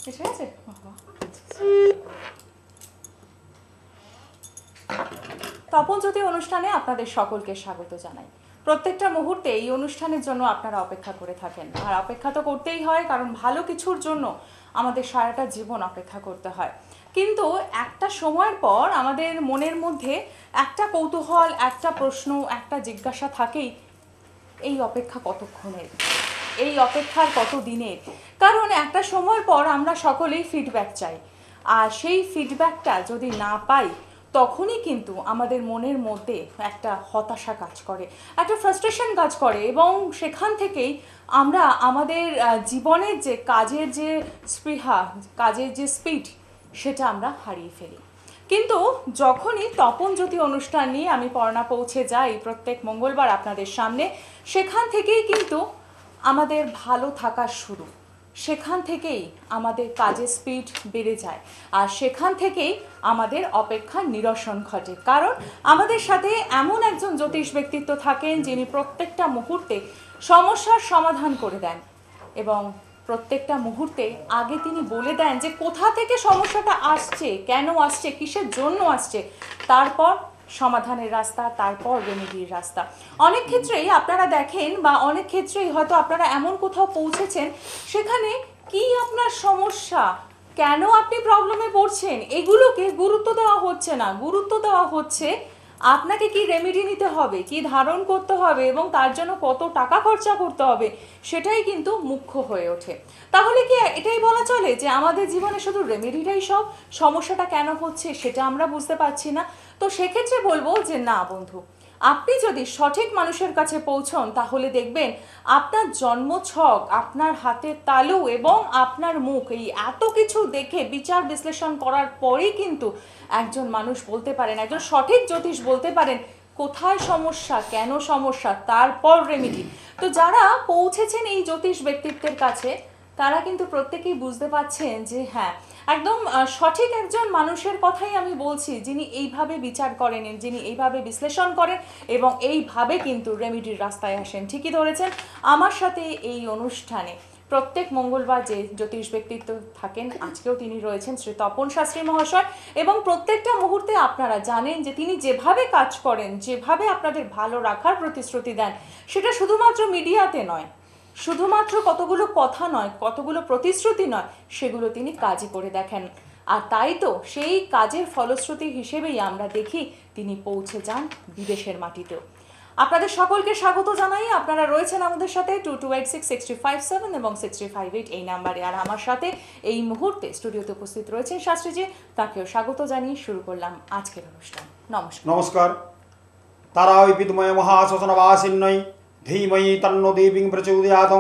ঠিক আছে। তপন জ্যোতি অনুষ্ঠানে আপনাদের সকলকে স্বাগত জানাই। প্রত্যেকটা মুহূর্তে এই অনুষ্ঠানের জন্য আপনারা অপেক্ষা করে থাকেন, আর অপেক্ষা তো করতেই হয়, কারণ ভালো কিছুর জন্য আমাদের সারাটা জীবন অপেক্ষা করতে হয়। কিন্তু একটা সময়ের পর আমাদের মনের মধ্যে একটা কৌতূহল, একটা প্রশ্ন, একটা জিজ্ঞাসা থাকেই, এই অপেক্ষা কতক্ষণের, এই অপেক্ষার কত দিনের। কারণ একটা সময়ের পর আমরা সকলেই ফিডব্যাক চাই, আর সেই ফিডব্যাকটা যদি না পাই তখনই কিন্তু আমাদের মনের মধ্যে একটা হতাশা কাজ করে, একটা ফ্রাস্ট্রেশন কাজ করে, এবং সেখান থেকেই আমরা আমাদের জীবনের যে কাজের যে স্পৃহা, কাজের যে স্পিড, সেটা আমরা হারিয়ে ফেলি। কিন্তু যখনই তপন জ্যোতি অনুষ্ঠান নিয়ে আমি পড়না পৌঁছে যাই প্রত্যেক মঙ্গলবার আপনাদের সামনে, সেখান থেকেই কিন্তু আমাদের ভালো থাকার শুরু, সেখান থেকেই আমাদের কাজের স্পিড বেড়ে যায়, আর সেখান থেকেই আমাদের অপেক্ষার নিরসন ঘটে। কারণ আমাদের সাথে এমন একজন জ্যোতিষ ব্যক্তিত্ব থাকেন যিনি প্রত্যেকটা মুহূর্তে সমস্যার সমাধান করে দেন, এবং প্রত্যেকটা মুহূর্তে আগে তিনি বলে দেন যে কোথা থেকে সমস্যাটা আসছে, কেন আসছে, কিসের জন্য আসছে, তারপর সমাধানের রাস্তা, তারপর রেমেডির রাস্তা। অনেক ক্ষেত্রেই আপনারা দেখেন, বা অনেক ক্ষেত্রেই হয়তো আপনারা এমন কোথাও পৌঁছেছেন সেখানে কি আপনার সমস্যা, কেন আপনি প্রবলেমে পড়ছেন, এগুলোকে গুরুত্ব দেওয়া হচ্ছে না। গুরুত্ব দেওয়া হচ্ছে আপনাকে কি রেমেডি নিতে হবে, কি ধারণ করতে হবে, এবং তার জন্য কত টাকা খরচা করতে হবে, সেটাই কিন্তু মুখ্য হয়ে ওঠে। তাহলে কি এটাই বলা চলে যে আমাদের জীবনে শুধু রেমেডিটাই সব, সমস্যাটা কেন হচ্ছে সেটা আমরা বুঝতে পারছি না? তো সেক্ষেত্রে বলবো যে না বন্ধু, আপনি যদি সঠিক মানুষের কাছে পৌঁছন তাহলে দেখবেন আপনার জন্মছক, আপনার হাতের তালু এবং আপনার মুখ, এই এত কিছু দেখে বিচার বিশ্লেষণ করার পরেই কিন্তু একজন মানুষ বলতে পারেন, একজন সঠিক জ্যোতিষ বলতে পারেন কোথায় সমস্যা, কেন সমস্যা, তারপর রেমেডি। তো যারা পৌঁছেছেন এই জ্যোতিষ ব্যক্তিত্বের কাছে তারা কিন্তু প্রত্যেকেই বুঝতে পারছেন যে হ্যাঁ, একদম সঠিক একজন মানুষের কথাই আমি বলছি, যিনি এইভাবে বিচার করেন, যিনি এইভাবে বিশ্লেষণ করেন এবং এইভাবে কিন্তু রেমেডির রাস্তায় আসেন। ঠিকই ধরেছেন। আমার সাথে এই অনুষ্ঠানে প্রত্যেক মঙ্গলবার যে জ্যোতিষ ব্যক্তিত্ব থাকেন, আজকেও তিনি রয়েছেন শ্রী তপন শাস্ত্রী মহাশয়, এবং প্রত্যেকটা মুহূর্তে আপনারা জানেন যে তিনি যেভাবে কাজ করেন, যেভাবে আপনাদের ভালো রাখার প্রতিশ্রুতি দেন, সেটা শুধুমাত্র মিডিয়াতে নয়, শুধুমাত্র কতগুলো কথা নয়, কতগুলো প্রতিশ্রুতি নয়, সেগুলো তিনি কাজে করে দেখেন। আর তাই তো সেই কাজের ফলশ্রুতি হিসেবেই আমরা দেখি তিনি পৌঁছে যান বিদেশের মাটিতেও। আপনাদের সকলকে স্বাগত জানাই। আপনারা রয়েছেন আমাদের সাথে 2286-6357 এবং 6358 এই নাম্বারে। আর আমার সাথে এই মুহূর্তে স্টুডিওতে উপস্থিত রয়েছেন শাস্ত্রীজি, তাকেও স্বাগত জানিয়ে শুরু করলাম আজকের অনুষ্ঠান। নমস্কার। নমস্কার। তারাই বিদ্ময় মহাশ্মশানবাসিন্যৈ ধীমহি তন্নো দেবীং প্রচোদয়াৎ।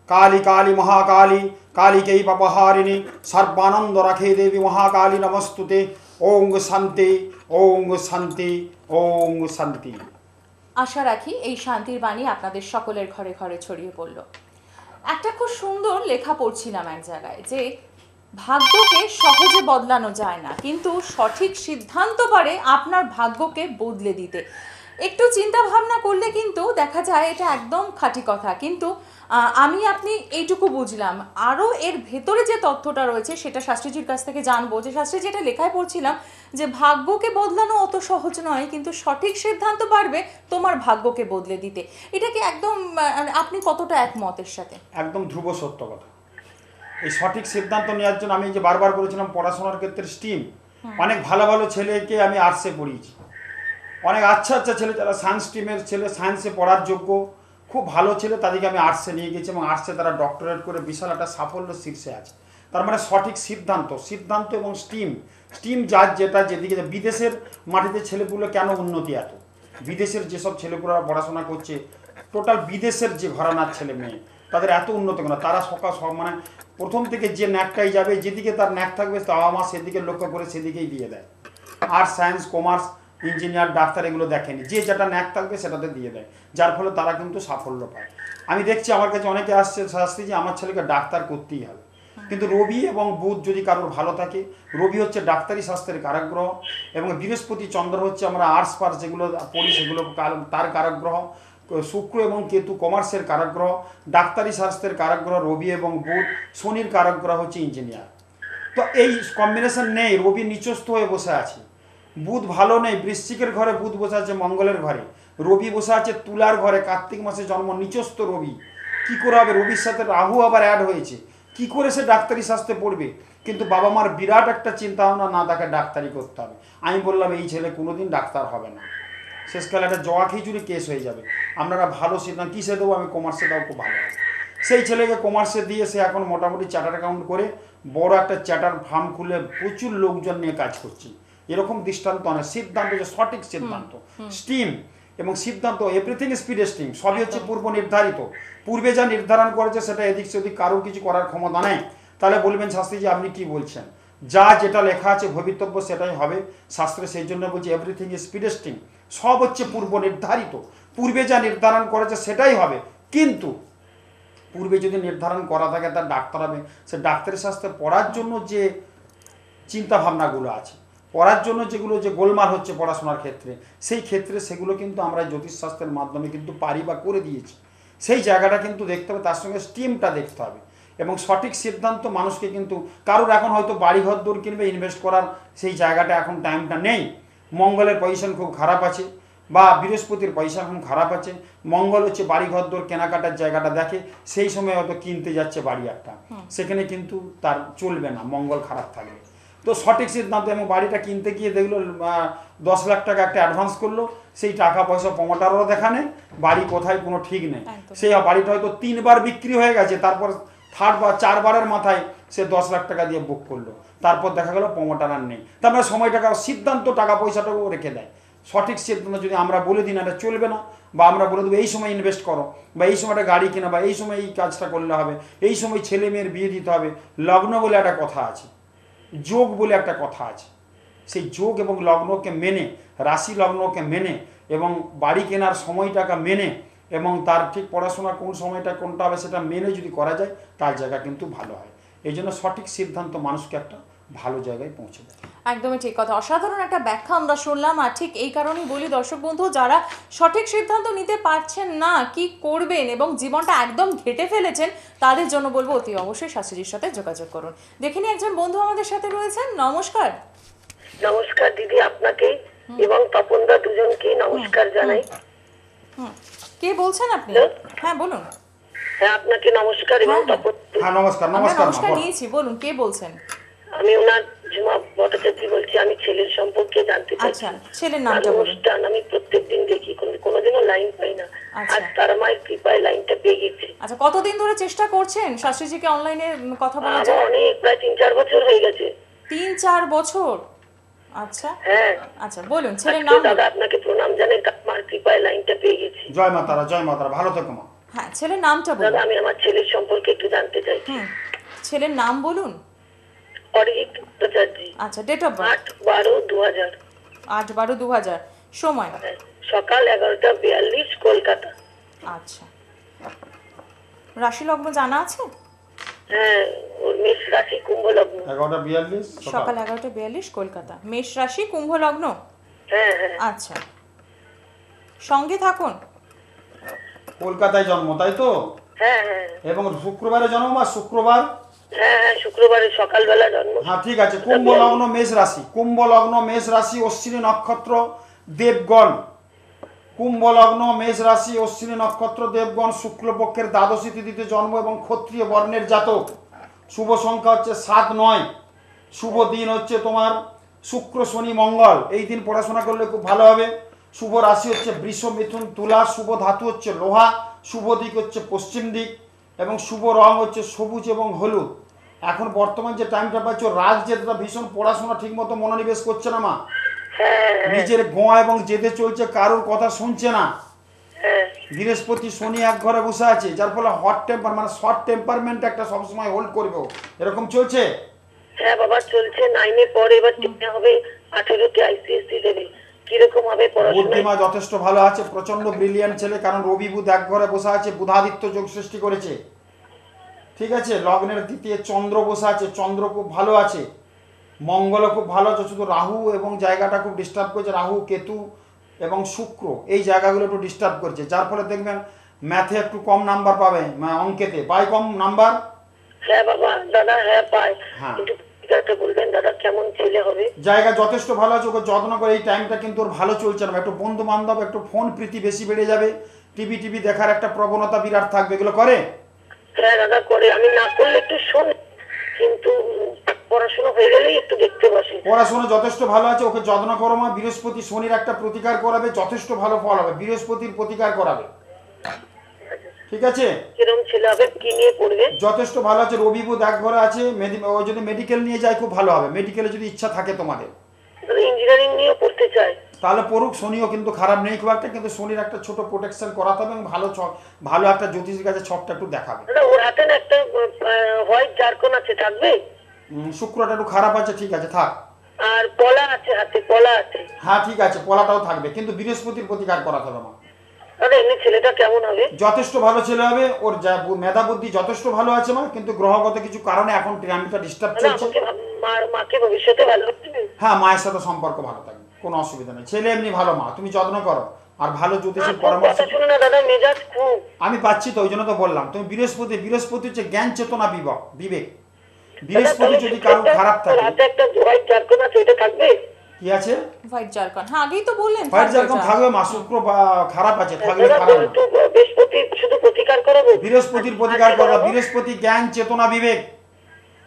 কালী কালী মহাকালী কালিकै পাপহারিণী সর্বানন্দ রাখে দেবী মহাকালী নমস্তুতে। ওং শান্তি, ওং শান্তি, ওং শান্তি। আশা রাখি এই শান্তির বাণী আপনাদের সকলের ঘরে ঘরে ছড়িয়ে পড়ল। একটা খুব সুন্দর লেখা পড়ছিলাম এক জায়গায়, যে ভাগ্যকে সহজে বদলানো যায় না, কিন্তু সঠিক সিদ্ধান্ত পারে আপনার ভাগ্যকে বদলে দিতে। একটু চিন্তা ভাবনা করলে কিন্তু দেখা যায় এটা একদম খাঁটি কথা। কিন্তু আমি আপনি এইটুকু বুঝলাম, আরও এর ভেতরে যে তথ্যটা রয়েছে সেটা শাস্ত্রীজির কাছ থেকে জানবো। যে শাস্ত্রীজি, এটা লেখায় পড়ছিলাম যে ভাগ্যকে বদলানো অত সহজ নয়, কিন্তু সঠিক সিদ্ধান্ত পারবে তোমার ভাগ্যকে বদলে দিতে। এটা কি একদম আপনি কতটা একমত এর সাথে? একদম ধ্রুব সত্য কথা। এই সঠিক সিদ্ধান্ত নেওয়ার জন্য আমি যে বারবার বলেছিলাম পড়াশোনার ক্ষেত্রে স্ট্রিম, অনেক ভালো ভালো ছেলেকে আমি আর্টসে পড়িয়েছি। অনেক আচ্ছা আচ্ছা ছেলে যারা সায়েন্স স্ট্রিমের ছেলে, সায়েন্সে পড়ার যোগ্য, খুব ভালো ছেলে, তাদেরকে আমি আর্টসে নিয়ে গেছি এবং আর্টসে তারা ডক্টরেট করে বিশাল একটা সাফল্য শীর্ষে আছে। তার মানে সঠিক সিদ্ধান্ত, সিদ্ধান্ত এবং স্ট্রিম যার যেটা যেদিকে। বিদেশের মাটিতে ছেলেপুলে কেন উন্নতি এত, বিদেশের যেসব ছেলেপুলেরা পড়াশোনা করছে, টোটাল বিদেশের যে ঘরানার ছেলে মেয়ে, তাদের এত উন্নত কেন? তারা মানে প্রথম থেকে যে ন্যাকটাই যাবে, যেদিকে তার ন্যাক থাকবে বাবা মা সেদিকে লক্ষ্য করে সেদিকেই দিয়ে দেয়। Arts, science, commerce, engineer, doctor এগুলো দেখেনি, যে যেটা ন্যাক থাকবে সেটাতে দিয়ে দেয়, যার ফলে তারা কিন্তু সাফল্য পায়। আমি দেখছি আমার কাছে অনেকে আসছে, শাস্ত্রী যে আমার ছেলেকে ডাক্তার করতেই হবে। কিন্তু রবি এবং বুধ যদি কারোর ভালো থাকে, রবি হচ্ছে ডাক্তারি শাস্ত্রের কারক গ্রহ, এবং বৃহস্পতি চন্দ্র হচ্ছে আমরা আর্টস পার্টস যেগুলো পড়ি সেগুলো তার কারক গ্রহ, শুক্র এবং কেতু কমার্সের কারক গ্রহ, ডাক্তারি শাস্ত্রের কারক গ্রহ রবি এবং বুধ, শনির কারক গ্রহ হচ্ছে ইঞ্জিনিয়ার। তো এই কম্বিনেশন নেই, রবি নিচস্থ হয়ে বসে আছে, বুধ ভালো নেই, বৃশ্চিকের ঘরে বুধ বসে আছে মঙ্গলের ঘরে, রবি বসে আছে তুলার ঘরে, কার্তিক মাসে জন্ম, নিচস্থ রবি। কি করে হবে? রবির সাথে রাহু আবার অ্যাড হয়েছে, কি করে সে ডাক্তারি শাস্ত্রে পড়বে? কিন্তু বাবা মার বিরাট একটা চিন্তা ভাবনা, না তাকে ডাক্তারি করতে হবে। আমি বললাম এই ছেলে কোনোদিন ডাক্তার হবে না, শেষকালে একটা জওয়া খিচুড়ি কেস হয়ে যাবে। আপনারা ভালো সিদ্ধান্ত, কিসে দেবো? আমি কমার্সে দাও, খুব ভালো হবে। সেই ছেলেকে কমার্সে দিয়ে সে এখন মোটামুটি চার্টার অ্যাকাউন্ট করে বড় একটা চার্টার ফার্ম খুলে প্রচুর লোকজন নিয়ে কাজ করছে। এরকম দৃষ্টান্ত অনেক। সিদ্ধান্ত যে সঠিক সিদ্ধান্ত, স্টিম এবং সিদ্ধান্ত, এভরিথিং ইজ প্রিডেস্টিং, সবই হচ্ছে পূর্ব নির্ধারিত। পূর্বে যা নির্ধারণ করেছে সেটা এদিক সেদিক কারোর কিছু করার ক্ষমতা নেই। তাহলে বলবেন শাস্ত্রীজি আপনি কি বলছেন? যা যেটা লেখা আছে ভবিতব্য সেটাই হবে শাস্ত্রে, সেই জন্য বলছে এভরিথিং ইজ প্রিডেস্টিং, সব হচ্ছে পূর্ব নির্ধারিত। পূর্বে যা নির্ধারণ করেছে সেটাই হবে। কিন্তু পূর্বে যদি নির্ধারণ করা থাকে তার ডাক্তার হবে, সে ডাক্তারি শাস্ত্রে পড়ার জন্য যে চিন্তা ভাবনাগুলো আছে, পড়ার জন্য যেগুলো যে গোলমাল হচ্ছে পড়াশোনার ক্ষেত্রে, সেই ক্ষেত্রে সেগুলো কিন্তু আমরা জ্যোতিষশাস্ত্রের মাধ্যমে কিন্তু পারি বা করে দিয়েছি। সেই জায়গাটা কিন্তু দেখতে হবে, তার সঙ্গে স্টিমটা দেখতে হবে এবং সঠিক সিদ্ধান্ত মানুষকে কিন্তু, কারোর এখন হয়তো বাড়িঘর দূর কিনবে, ইনভেস্ট করার সেই জায়গাটা এখন টাইমটা নেই। মঙ্গলের পজিশন খুব খারাপ আছে বা বৃহস্পতির পয়সা এখন খারাপ আছে, মঙ্গল হচ্ছে বাড়িঘর দর কেনাকাটার জায়গাটা দেখে, সেই সময় হয়তো কিনতে যাচ্ছে বাড়ি একটা, সেখানে কিন্তু তার চলবে না, মঙ্গল খারাপ থাকবে। তো সঠিক সিদ্ধান্ত, এবং বাড়িটা কিনতে গিয়ে দেখলো 10 লাখ টাকা একটা অ্যাডভান্স করলো, সেই টাকা পয়সা প্রমোটারও দেখা নেই, বাড়ি কোথায় কোনো ঠিক নেই। সেই বাড়িটা হয়তো 3 বার বিক্রি হয়ে গেছে, তারপর 3rd বা 4 বারের মাথায় সে 10 লাখ টাকা দিয়ে বুক করলো, তারপর দেখা গেল প্রমোটার আর নেই। তারপরে সময় টাকা, সিদ্ধান্ত টাকা পয়সাটাও রেখে দেয়। সঠিক সিদ্ধান্ত যদি আমরা বলে দিই না এটা চলবে না, বা আমরা বলে দেবো এই সময় ইনভেস্ট করো, বা এই সময়টা গাড়ি কেনা, বা এই সময় এই কাজটা করলে হবে, এই সময় ছেলে মেয়ের বিয়ে দিতে হবে। লগ্ন বলে একটা কথা আছে, যোগ বলে একটা কথা আছে, সেই যোগ এবং লগ্নকে মেনে, রাশি লগ্নকে মেনে এবং বাড়ি কেনার সময়টাকে মেনে এবং তার ঠিক পড়াশোনা কোন সময়টা কোনটা হবে সেটা মেনে যদি করা যায়, তার জায়গা কিন্তু ভালো হয়। এই জন্য সঠিক সিদ্ধান্ত মানুষকে একটা ভালো জায়গায় পৌঁছে দেয়। একদমই ঠিক কথা, অসাধারণ একটা ব্যাখ্যা আমরা শুনলাম। আর ঠিক এই কারণেই বলি দর্শক বন্ধু, যারা সঠিক সিদ্ধান্ত নিতে পারছেন না কি করবেন এবং জীবনটা একদম ঘেটে ফেলেছেন, তাদের জন্য বলবো অতি অবশ্যই শাস্ত্রীজির সাথে যোগাযোগ করুন। দেখিনি একজন বন্ধু আমাদের সাথে রয়েছেন। নমস্কার। নমস্কার দিদি, আপনাকে এবং তপনদা দুজনকে নমস্কার জানাই। কে বলছেন আপনি? হ্যাঁ বলুন। হ্যাঁ, আপনাকে নমস্কার এবং তপন। হ্যাঁ নমস্কার। আমরা নমস্কার নমস্কার মা, নিয়েছি, বলুন কে বলছেন? আমি ওনার ঝুমা ভট্টাচার্য বলছি। আমি ছেলের সম্পর্কে জানতে আচ্ছা, চাইছি। ছেলের নামটা বলুন। অনুষ্ঠান আমি প্রত্যেকদিন দেখি, কোনোদিনও লাইন পাই না। আচ্ছা। আজ তারা মায়ের কৃপায় লাইনটা পেয়ে গেছি। আচ্ছা, কতদিন ধরে চেষ্টা করছেন শাস্ত্রীজিকে অনলাইনে কথা বলার আমার জন্য? অনেক, প্রায় 3-4 বছর হয়ে গেছে। 3-4 বছর? আচ্ছা হ্যাঁ। আচ্ছা, বলুন ছেলের আজকে নাম বলুন। দাদা আপনাকে প্রণাম জানাই, মার কৃপায় লাইনটা পেয়ে গেছি। জয় মা তারা, জয় মা তারা, ভালো থেকো মা। হ্যাঁ, ছেলের নামটা দাদা বলুন। আমি আমার ছেলের সম্পর্কে একটু জানতে চাইছি। ছেলের নাম বলুন। অরিজিৎ ভট্টাচার্য। আচ্ছা, ডেট অফ বার্থ? 8-12-2000। 8-12-2000। সময়? সকাল 11টা 42, কলকাতা। আচ্ছা, রাশি লগ্ন জানা আছে? হ্যাঁ, ওর মেষ রাশি কুম্ভ লগ্ন। 11:42 সকাল 11টা 42, কলকাতা। মেষ রাশি, কুম্ভ লগ্ন। হ্যাঁ হ্যাঁ আচ্ছা, সঙ্গে থাকুন। কলকাতায় জন্ম, তাই তো? হ্যাঁ হ্যাঁ এবং শুক্রবারে জন্ম মা, শুক্রবার? হ্যাঁ হ্যাঁ, শুক্রবারে সকালবেলা জন্ম। হ্যাঁ ঠিক আছে। কুম্ভ লগ্ন মেষ রাশি, কুম্ভ লগ্ন মেষ রাশি, অশ্বিনী নক্ষত্র, দেবগণ। কুম্ভ লগ্ন মেষ রাশি, অশ্বিনী নক্ষত্র, দেবগণ, শুক্লপক্ষের দ্বাদশী তিথিতে জন্ম এবং ক্ষত্রিয় বর্ণের জাতক। শুভ সংখ্যা হচ্ছে 7-9। শুভ দিন হচ্ছে তোমার শুক্র শনি মঙ্গল, এই দিন পড়াশোনা করলে খুব ভালো হবে। শুভ রাশি হচ্ছে বৃষ, মিথুন, তুলা। শুভ ধাতু হচ্ছে লোহা। শুভ দিক হচ্ছে পশ্চিম দিক এবং শুভ রং হচ্ছে সবুজ এবং হলুদ। এখন বর্তমান যে টাইমটা পাচ্ছ, রাজ জেদটা ভীষণ, পড়াশোনা ঠিক মতো মনোনিবেশ করছে না মা, নিজের গোয়া এবং জেদে চলছে, কারোর কথা শুনছে না। বৃহস্পতি শনি এক ঘরে বসে আছে, যার ফলে হট টেম্পার মানে শর্ট টেম্পারমেন্ট একটা সবসময় হোল্ড করবে, এরকম চলছে। হ্যাঁ বাবা, চলছে। 9-এ পরে, এবার 10-এ হবে, 18-তে আইসিএসসি দেবে। কিরকম হবে পড়াশোনা? বুদ্ধিমা যথেষ্ট ভালো আছে, প্রচন্ড ব্রিলিয়ান্ট ছেলে, কারণ রবি বুধ এক ঘরে বসে আছে, বুধাদিত্য যোগ সৃষ্টি করেছে। ঠিক আছে, লগ্নের দ্বিতীয় চন্দ্র বসে আছে, চন্দ্র খুব ভালো আছে, মঙ্গলও খুব ভালো আছে, শুধু রাহু এবং জায়গাটা খুব ডিস্টার্ব করছে, রাহু কেতু এবং শুক্র এই জায়গাগুলো একটু ডিস্টার্ব করছে, যার ফলে দেখবেন ম্যাথে একটু কম নাম্বার পাবে, অঙ্কেতে পাই কম নাম্বার। হ্যাঁ বাবা, দাদা হ্যাঁ পায়, হ্যাঁ। কিন্তু ঠিকাটা বলবেন দাদা, কেমন ছেলে হবে? জায়গা যথেষ্ট ভালো আছে, ওকে যত্ন করে। এই টাইমটা কিন্তু ওর ভালো চলছে না, একটু বন্ধু বান্ধব, একটু ফোন প্রীতি বেশি বেড়ে যাবে, টিভি দেখার একটা প্রবণতা বিরাট থাকবে। এগুলো করে? হ্যাঁ দাদা করে, আমি না করলে একটু শোনে, কিন্তু পড়াশোনা হয়ে গেলেই একটু দেখতে বসে। পড়াশোনা যথেষ্ট ভালো আছে, ওকে যত্ন করো মা। বৃহস্পতি শনির একটা প্রতিকার করাবে, যথেষ্ট ভালো ফল হবে। বৃহস্পতির প্রতিকার করাবে, ঠিক আছে? কিরম ছেলে হবে, কি নিয়ে পড়বে? যথেষ্ট ভালো আছে। রবি বুধ এক ঘরে আছে, ও যদি মেডিকেল নিয়ে যায় খুব ভালো হবে। মেডিকেলে যদি ইচ্ছা থাকে তোমাদের, দাদা ইঞ্জিনিয়ারিং নিয়েও পড়তে চায়। তাহলে পড়ুক। শনিও কিন্তু খারাপ নেই খুব একটা, কিন্তু শনির একটা ছোট প্রোটেকশন করাতে হবে এবং ভালো একটা জ্যোতিষের কাছে ছকটা একটু দেখাবে। দাদা ওর হাতে না একটা হোয়াইট জারকন আছে, থাকবে? শুক্রটা একটু খারাপ আছে, ঠিক আছে থাক। আর পলা আছে, হাতে পলা আছে। হ্যাঁ ঠিক আছে, পলাটাও থাকবে, কিন্তু বৃহস্পতির প্রতিকার করাতে হবে মা। দাদা এমনি ছেলেটা কেমন হবে? যথেষ্ট ভালো ছেলে হবে। ওর যা মেধা বুদ্ধি যথেষ্ট ভালো আছে মা, কিন্তু গ্রহগত কিছু কারণে এখন ট্রামটা ডিস্টার্ব দাদা চলছে। আমাকে মাকে ভবিষ্যতে ভালো হবে? হ্যাঁ, মায়ের সাথে সম্পর্ক ভালো থাকবে, কোনো অসুবিধা নেই। ছেলে এমনি ভালো মা, তুমি যত্ন করো আর ভালো জ্যোতিষের পরামর্শ। কথা শুনে না দাদা, মেজাজ খুব। আমি পাচ্ছি তো, ওই জন্য তো বললাম। তুমি বৃহস্পতি হচ্ছে জ্ঞান চেতনা বিবেক। বৃহস্পতি যদি কারো খারাপ থাকে। হাতে একটা হোয়াইট জারকন আছে, এটা থাকবে? কি আছে? হোয়াইট জারকন, হ্যাঁ আগেই তো বললেন হোয়াইট থাকবে জারকন এটা। থাকবে মা। শুক্র খারাপ আছে, থাকলে দাদা খারাপ না। একটু বৃহস্পতি শুধু প্রতিকার করাবো? বৃহস্পতির প্রতিকার করা। বৃহস্পতি জ্ঞান চেতনা বিবেক।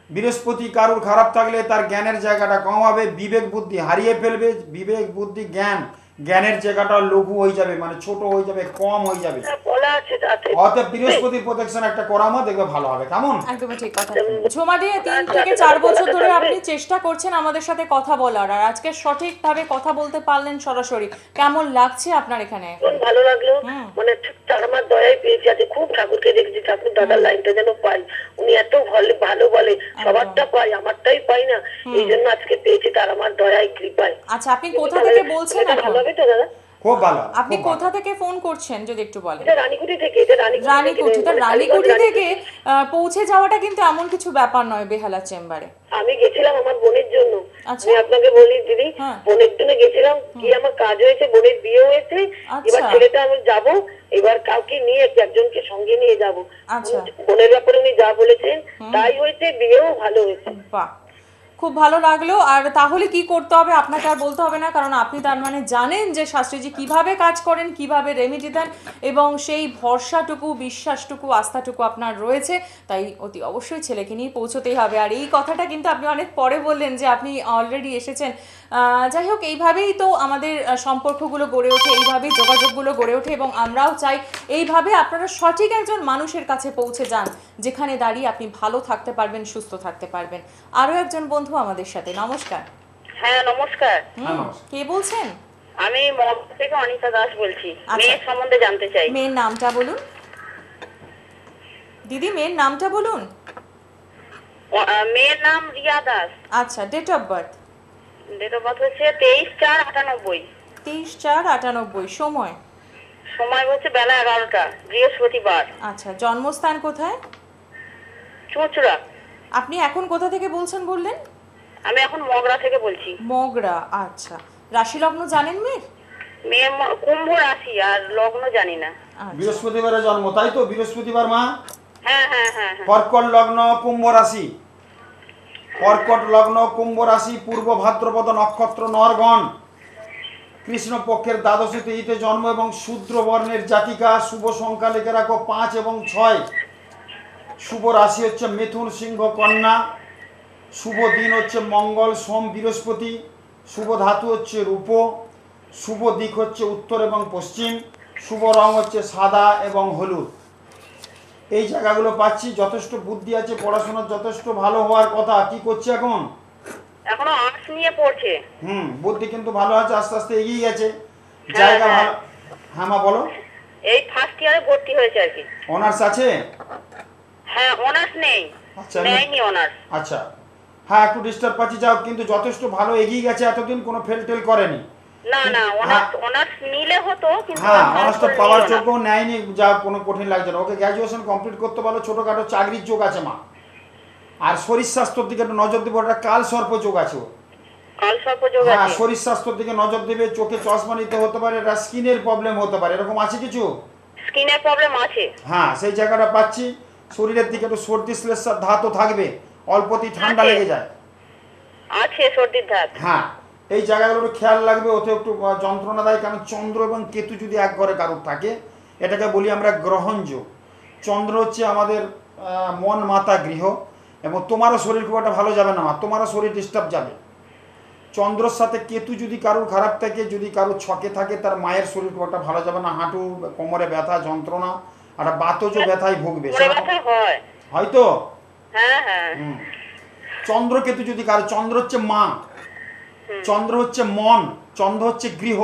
বৃহস্পতি কারুর খারাপ থাকলে তার জ্ঞানের জায়গাটা কম হবে, বিবেক বুদ্ধি হারিয়ে ফেলবে। বিবেক বুদ্ধি জ্ঞানের জায়গাটা লঘু হয়ে যাবে, মানে ছোট হয়ে যাবে, কম হয়ে যাবে। বলা আছে তাতে। অতএব বৃহস্পতির প্রোটেকশন একটা করামো, দেখবে ভালো হবে। কেমন? একদমই ঠিক কথা। ঝোমাদি 3 থেকে 4 বছর ধরে আপনি চেষ্টা করছেন আমাদের সাথে কথা বলার, আর আজকে সঠিকভাবে কথা বলতে পারলেন সরাসরি। কেমন লাগছে আপনার এখানে? ভালো লাগলো, মানে তার আমার দয়াই পেয়েছি। আজকে খুব ঠাকুরকে দেখছি, ঠাকুর দাদার লাইনটা যেন পাই। উনি এত ভালো বলে, সবারটা পাই, আমারটাই পাই না। এই জন্য আজকে পেয়েছি, তার আমার দয়াই কৃপায়। আচ্ছা, আপনি কোথা থেকে বলছেন এখন? ভালো হবে তো দাদা? খুব ভালো। আপনি কোথা থেকে ফোন করছেন যদি একটু বলেন? এটা রানীকুটি থেকে। এটা রানীকুঠি। তো রানীকুঠি থেকে পৌঁছে যাওয়াটা কিন্তু এমন কিছু ব্যাপার নয় বেহালা চেম্বারে। আমি গেছিলাম আমার বোনের জন্য। আচ্ছা। আমি আপনাকে বলি দিদি, হ্যাঁ। বোনের জন্য গেছিলাম। কি আমার কাজ হয়েছে, বোনের বিয়ে হয়েছে। আচ্ছা। এবার ছেলেটা আমি যাব, এবার কাউকে নিয়ে একজনকে সঙ্গে নিয়ে যাব। আচ্ছা। বোনের ব্যাপারে উনি যা বলেছেন তাই হয়েছে, বিয়েও ভালো হয়েছে। বাহ, খুব ভালো লাগলো। আর তাহলে কি করতে হবে আপনাকে আর বলতে হবে না, কারণ আপনি তার মানে জানেন যে শাস্ত্রীজি কিভাবে কাজ করেন, কিভাবে রেমেডি দেন, এবং সেই ভরসাটুকু, বিশ্বাসটুকু, আস্থাটুকু আপনার রয়েছে। তাই অতি অবশ্যই ছেলেকে নিয়ে পৌঁছতেই হবে। আর এই কথাটা কিন্তু আপনি অনেক পরে বললেন যে আপনি অলরেডি এসেছেন। যাই হোক, এইভাবেই তো আমাদের সম্পর্কগুলো গড়ে ওঠে, এইভাবেই যোগাযোগগুলো গড়ে ওঠে, এবং আমরাও চাই এইভাবে আপনারা সঠিক একজন মানুষের কাছে পৌঁছে যান, যেখানে দাঁড়িয়ে আপনি ভালো থাকতে পারবেন, সুস্থ থাকতে পারবেন। আরও একজন বন্ধু আমাদের সাথে। নমস্কার। হ্যাঁ নমস্কার। কে বলছেন? আমি মহাপুর থেকে অনিতা দাস বলছি। আচ্ছা। মেয়ের সম্বন্ধে জানতে চাই। মেয়ের নামটা বলুন দিদি, মেয়ের নামটা বলুন। মেয়ের নাম রিয়া দাস। আচ্ছা, date of birth? Date of birth হচ্ছে 23/4/98। 23/4/98। সময়? সময় হচ্ছে বেলা 11টা, বৃহস্পতিবার। আচ্ছা, জন্মস্থান কোথায়? চুঁচুড়া। আপনি এখন কোথা থেকে বলছেন বললেন? আমি এখন মগরা থেকে বলছি। মগরা। আচ্ছা, রাশি লগ্ন জানেন মেয়ের? মেয়ে কুম্ভ রাশি, আর লগ্ন জানি না। আচ্ছা। বৃহস্পতিবারে জন্ম, তাই তো? বৃহস্পতিবার মা। হ্যাঁ হ্যাঁ হ্যাঁ হ্যাঁ। কর্কট লগ্ন, কুম্ভ রাশি। কর্কট লগ্ন, কুম্ভ রাশি, পূর্ব ভাদ্রপদ নক্ষত্র, নরগণ। কৃষ্ণপক্ষের দ্বাদশী তিথিতে জন্ম এবং শূদ্র বর্ণের জাতিকা। শুভ সংখ্যা লিখে রাখো 5 এবং 6। শুভ রাশি হচ্ছে মিথুন, সিংহ, কন্যা। শুভ দিন হচ্ছে মঙ্গল, সোম, বৃহস্পতি। শুভ ধাতু হচ্ছে রূপ। শুভ দিক হচ্ছে উত্তর এবং পশ্চিম। শুভ রং হচ্ছে সাদা এবং হলুদ। এই জায়গাগুলো পাচ্ছি। যথেষ্ট বুদ্ধি আছে, পড়াশোনার যথেষ্ট ভালো হওয়ার কথা। কি করছে এখন? এখনো আর্টস নিয়ে পড়ছে। বুদ্ধি কিন্তু ভালো আছে, আস্তে আস্তে এগিয়ে গেছে। জায়গা ভালো। হ্যাঁ মা বলো। এই ফার্স্ট ইয়ারে ভর্তি হয়েছে আর কি। অনার্স আছে? হ্যাঁ অনার্স নেই। আচ্ছা, নেয়নি অনার্স। আচ্ছা। হ্যাঁ, একটু ডিস্টার্ব পাচ্ছি, যাও, কিন্তু যথেষ্ট ভালো এগিয়ে গেছে। এতদিন কোনো ফেল টেল করেনি। না না, অনার্স নিলে হতো, কিন্তু হ্যাঁ, অনার্সটা পাওয়ার যোগ্য নেয়নি, যা কোনো কঠিন লাগছে না। ওকে গ্র্যাজুয়েশন কমপ্লিট করতে পারো, ছোটোখাটো চাকরির যোগ আছে মা। আর শরীর স্বাস্থ্যের দিকে একটু নজর দেবো, একটা কাল সর্প যোগ আছে ওর। কাল সর্প যোগ হ্যাঁ, আছে। শরীর স্বাস্থ্যের দিকে নজর দেবে। চোখে চশমা নিতে হতে পারে, এটা স্কিনের প্রবলেম হতে পারে, এরকম আছে কিছু? স্কিনের প্রবলেম আছে। হ্যাঁ, সেই জায়গাটা পাচ্ছি। শরীরের দিকে একটু সর্দি শ্লেষার ধাতও থাকবে, অল্পতেই ঠান্ডা লেগে যায়। আছে সর্দির ধাত। হ্যাঁ, এই জায়গাগুলো একটু খেয়াল রাখবে, ওতে একটু যন্ত্রণা দেয়, কারণ চন্দ্র এবং কেতু যদি এক ঘরে কারোর থাকে, এটাকে বলি আমরা গ্রহণযোগ। চন্দ্র হচ্ছে আমাদের মন মাতা গৃহ, এবং তোমারও শরীর খুব একটা ভালো যাবে না, তোমারও শরীর ডিস্টার্ব যাবে। চন্দ্রর সাথে কেতু যদি কারোর খারাপ থাকে, যদি কারোর ছকে থাকে, তার মায়ের শরীর খুব একটা ভালো যাবে না, হাঁটু কোমরে ব্যথা যন্ত্রণা, আর বাতজ ব্যথায় ভুগবে হয়তো। হুম, চন্দ্র কেতু যদি কারো, চন্দ্র হচ্ছে মা, চন্দ্র হচ্ছে মন, চন্দ্র হচ্ছে গৃহ।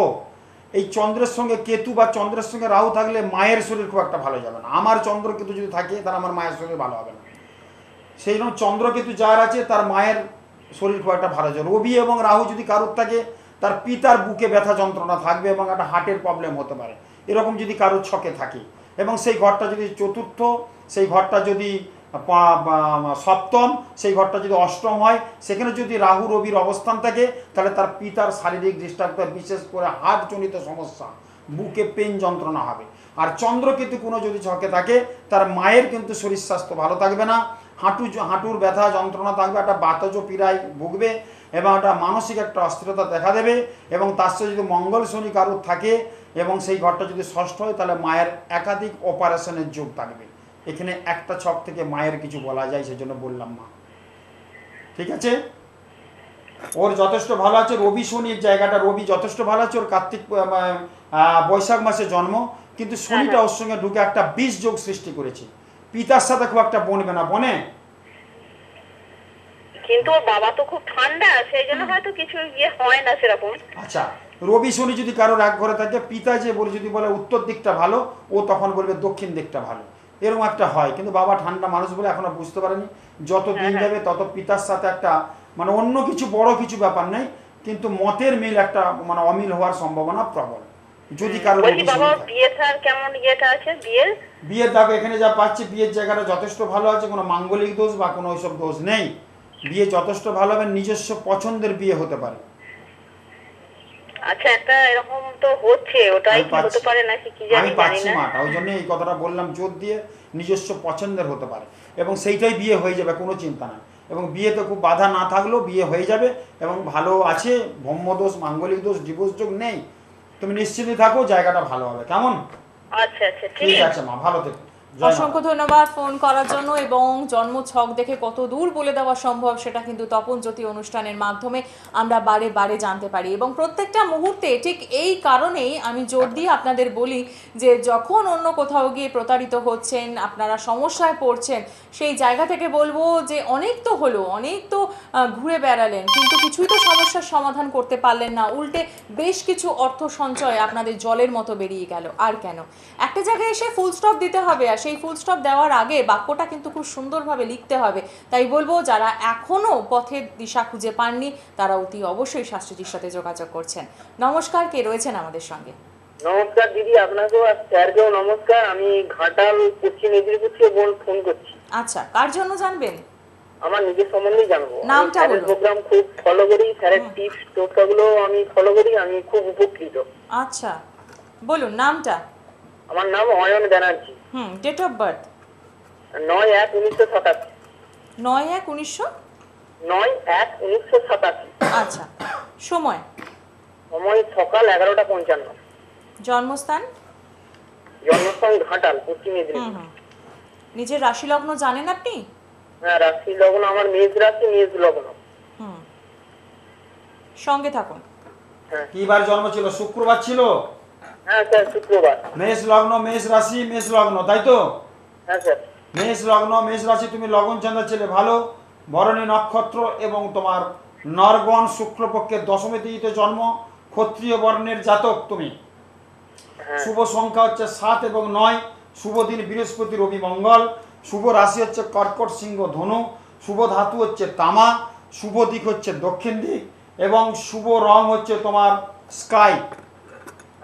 এই চন্দ্রের সঙ্গে কেতু বা চন্দ্রের সঙ্গে রাহু থাকলে মায়ের শরীর খুব একটা ভালো যাবে না। আমার চন্দ্র কেতু যদি থাকে, তাহলে আমার মায়ের শরীর ভালো হবে না। সেই জন্য চন্দ্র কেতু যার আছে, তার মায়ের শরীর খুব একটা ভালো যাবে। রবি এবং রাহু যদি কারোর থাকে, তার পিতার বুকে ব্যথা যন্ত্রণা থাকবে এবং একটা হার্টের প্রবলেম হতে পারে, এরকম যদি কারোর ছকে থাকে। এবং সেই ঘরটা যদি চতুর্থ, সেই ঘরটা যদি সপ্তম, সেই ঘরটা যদি অষ্টম হয়, সেখানে যদি রাহু রবির অবস্থান থাকে, তাহলে তার পিতার শারীরিক ডিস্টার্ব, বিশেষ করে হার্টজনিত সমস্যা, বুকে পেন যন্ত্রণা হবে। আর চন্দ্রকেতু কোনো যদি ছকে থাকে, তার মায়ের কিন্তু শরীর স্বাস্থ্য ভালো থাকবে না, হাঁটুর ব্যথা যন্ত্রণা থাকবে, একটা বাতজ পীড়ায় ভুগবে এবং একটা মানসিক একটা অস্থিরতা দেখা দেবে। এবং তার সাথে যদি মঙ্গল শনি কারোর থাকে এবং সেই ঘরটা যদি ষষ্ঠ হয়, তাহলে মায়ের একাধিক অপারেশনের যোগ থাকবে। এখানে একটা ছক থেকে মায়ের কিছু বলা যায়, সেজন্য বললাম মা। ঠিক আছে, ওর যথেষ্ট ভালো আছে। রবি শনির জায়গাটা, রবি যথেষ্ট ভালো আছে, ওর কার্তিক বৈশাখ মাসে জন্ম, কিন্তু শনিটা ওর সঙ্গে ঢুকে একটা বিষ যোগ সৃষ্টি করেছে। পিতার সাথে খুব একটা বনবে না, বনে কিন্তু ওর বাবা তো খুব ঠান্ডা, সেই জন্য হয়তো কিছু ইয়ে হয় না সেরকম। আচ্ছা, রবি শনি যদি কারোর এক ঘরে থাকে, পিতা যে বলে যদি বলে উত্তর দিকটা ভালো, ও তখন বলবে দক্ষিণ দিকটা ভালো, এরকম একটা হয়। কিন্তু বাবা ঠান্ডা মানুষ বলে এখনো বুঝতে পারেনি। যত দিন যাবে তত পিতার সাথে একটা মানে অন্য কিছু বড় কিছু ব্যাপার নেই, কিন্তু মতের মিল একটা মানে অমিল হওয়ার সম্ভাবনা প্রবল যদি কারোর। বিয়ের দেখো এখানে যা পাচ্ছি, বিয়ের জায়গাটা যথেষ্ট ভালো আছে, কোনো মাঙ্গলিক দোষ বা কোনো ওইসব দোষ নেই। বিয়ে যথেষ্ট ভালো হবে, নিজস্ব পছন্দের বিয়ে হতে পারে। আচ্ছা, একটা এরকম তো হচ্ছে, ওটাই কি হতে পারে নাকি কি জানি, আমি পাচ্ছি মাটা, ওই জন্য এই কথাটা বললাম জোর দিয়ে, নিজস্ব পছন্দের হতে পারে এবং সেইটাই বিয়ে হয়ে যাবে, কোনো চিন্তা নাই। এবং বিয়েতে খুব বাধা না থাকলেও বিয়ে হয়ে যাবে এবং ভালো আছে, ব্রহ্মদোষ মাঙ্গলিক দোষ ডিভোর্স যোগ নেই। তুমি নিশ্চিন্তে থাকো, জায়গাটা ভালো হবে। কেমন? আচ্ছা আচ্ছা, ঠিক আছে মা, ভালো থেকো। অসংখ্য ধন্যবাদ ফোন করার জন্য, এবং জন্ম ছক দেখে কত দূর বলে দেওয়া সম্ভব সেটা কিন্তু তপন জ্যোতি অনুষ্ঠানের মাধ্যমে আমরা বারে বারে জানতে পারি। এবং প্রত্যেকটা মুহূর্তে ঠিক এই কারণেই আমি জোর দিয়ে আপনাদের বলি যে যখন অন্য কোথাও গিয়ে প্রতারিত হচ্ছেন, আপনারা সমস্যায় পড়ছেন, সেই জায়গা থেকে বলবো যে অনেক তো হলো, অনেক তো ঘুরে বেড়ালেন, কিন্তু কিছুই তো সমস্যার সমাধান করতে পারলেন না, উল্টে বেশ কিছু অর্থ সঞ্চয় আপনাদের জলের মতো বেরিয়ে গেল। আর কেন, একটা জায়গায় এসে ফুল স্টপ দিতে হবে, আর সেই ফুল স্টপ দেওয়ার আগে বাক্যটা কিন্তু খুব সুন্দরভাবে লিখতে হবে। তাই বলবো, যারা এখনও পথের দিশা খুঁজে পাননি, তারা অতি অবশ্যই শাস্ত্রীজির সাথে যোগাযোগ করছেন। নমস্কার, কে রয়েছেন আমাদের সঙ্গে? নমস্কার দিদি, আপনাকেও আর স্যারকেও নমস্কার। আমি ঘাটাল পশ্চিম মেদিনীপুর থেকে ফোন করছি। আচ্ছা, কার জন্য জানবেন? আমার নিজের সম্বন্ধেই জানবো। নামটা বলুন। প্রোগ্রাম খুব ফলো করি, স্যারের টিপস টোটকাগুলো আমি ফলো করি, আমি খুব উপকৃত। আচ্ছা, বলুন নামটা। আমার নাম Ayan Banerjee. Date of birth? 9/1/1987। 9/1/1987। আচ্ছা, সময়? সময় সকাল 11টা 55। জন্মস্থান? জন্মস্থান ঘাটাল পশ্চিম মেদিনীপুর। নিজের রাশি লগ্ন জানেন আপনি? হ্যাঁ, রাশি লগ্ন আমার মেষ রাশি, মেষ লগ্ন। সঙ্গে থাকুন। কি বার জন্ম ছিল? শুক্রবার ছিল? হ্যাঁ স্যার, শুক্রবার। মেষ লগ্ন, মেষ রাশি, মেষ লগ্ন, তাই তো? হ্যাঁ স্যার। মেষ লগ্ন, মেষ রাশি, তুমি লগন চাঁদা ছেলে, ভালো। ভরণী নক্ষত্র এবং তোমার নরগণ শুক্লপক্ষের দশমী তিথিতে জন্ম, ক্ষত্রিয় বর্ণের জাতক তুমি। শুভ সংখ্যা হচ্ছে 7 এবং 9, শুভ দিন বৃহস্পতি রবি মঙ্গল, শুভ রাশি হচ্ছে কর্কট সিংহ ধনু, শুভ ধাতু হচ্ছে তামা, শুভ দিক হচ্ছে দক্ষিণ দিক এবং শুভ রং হচ্ছে তোমার স্কাই।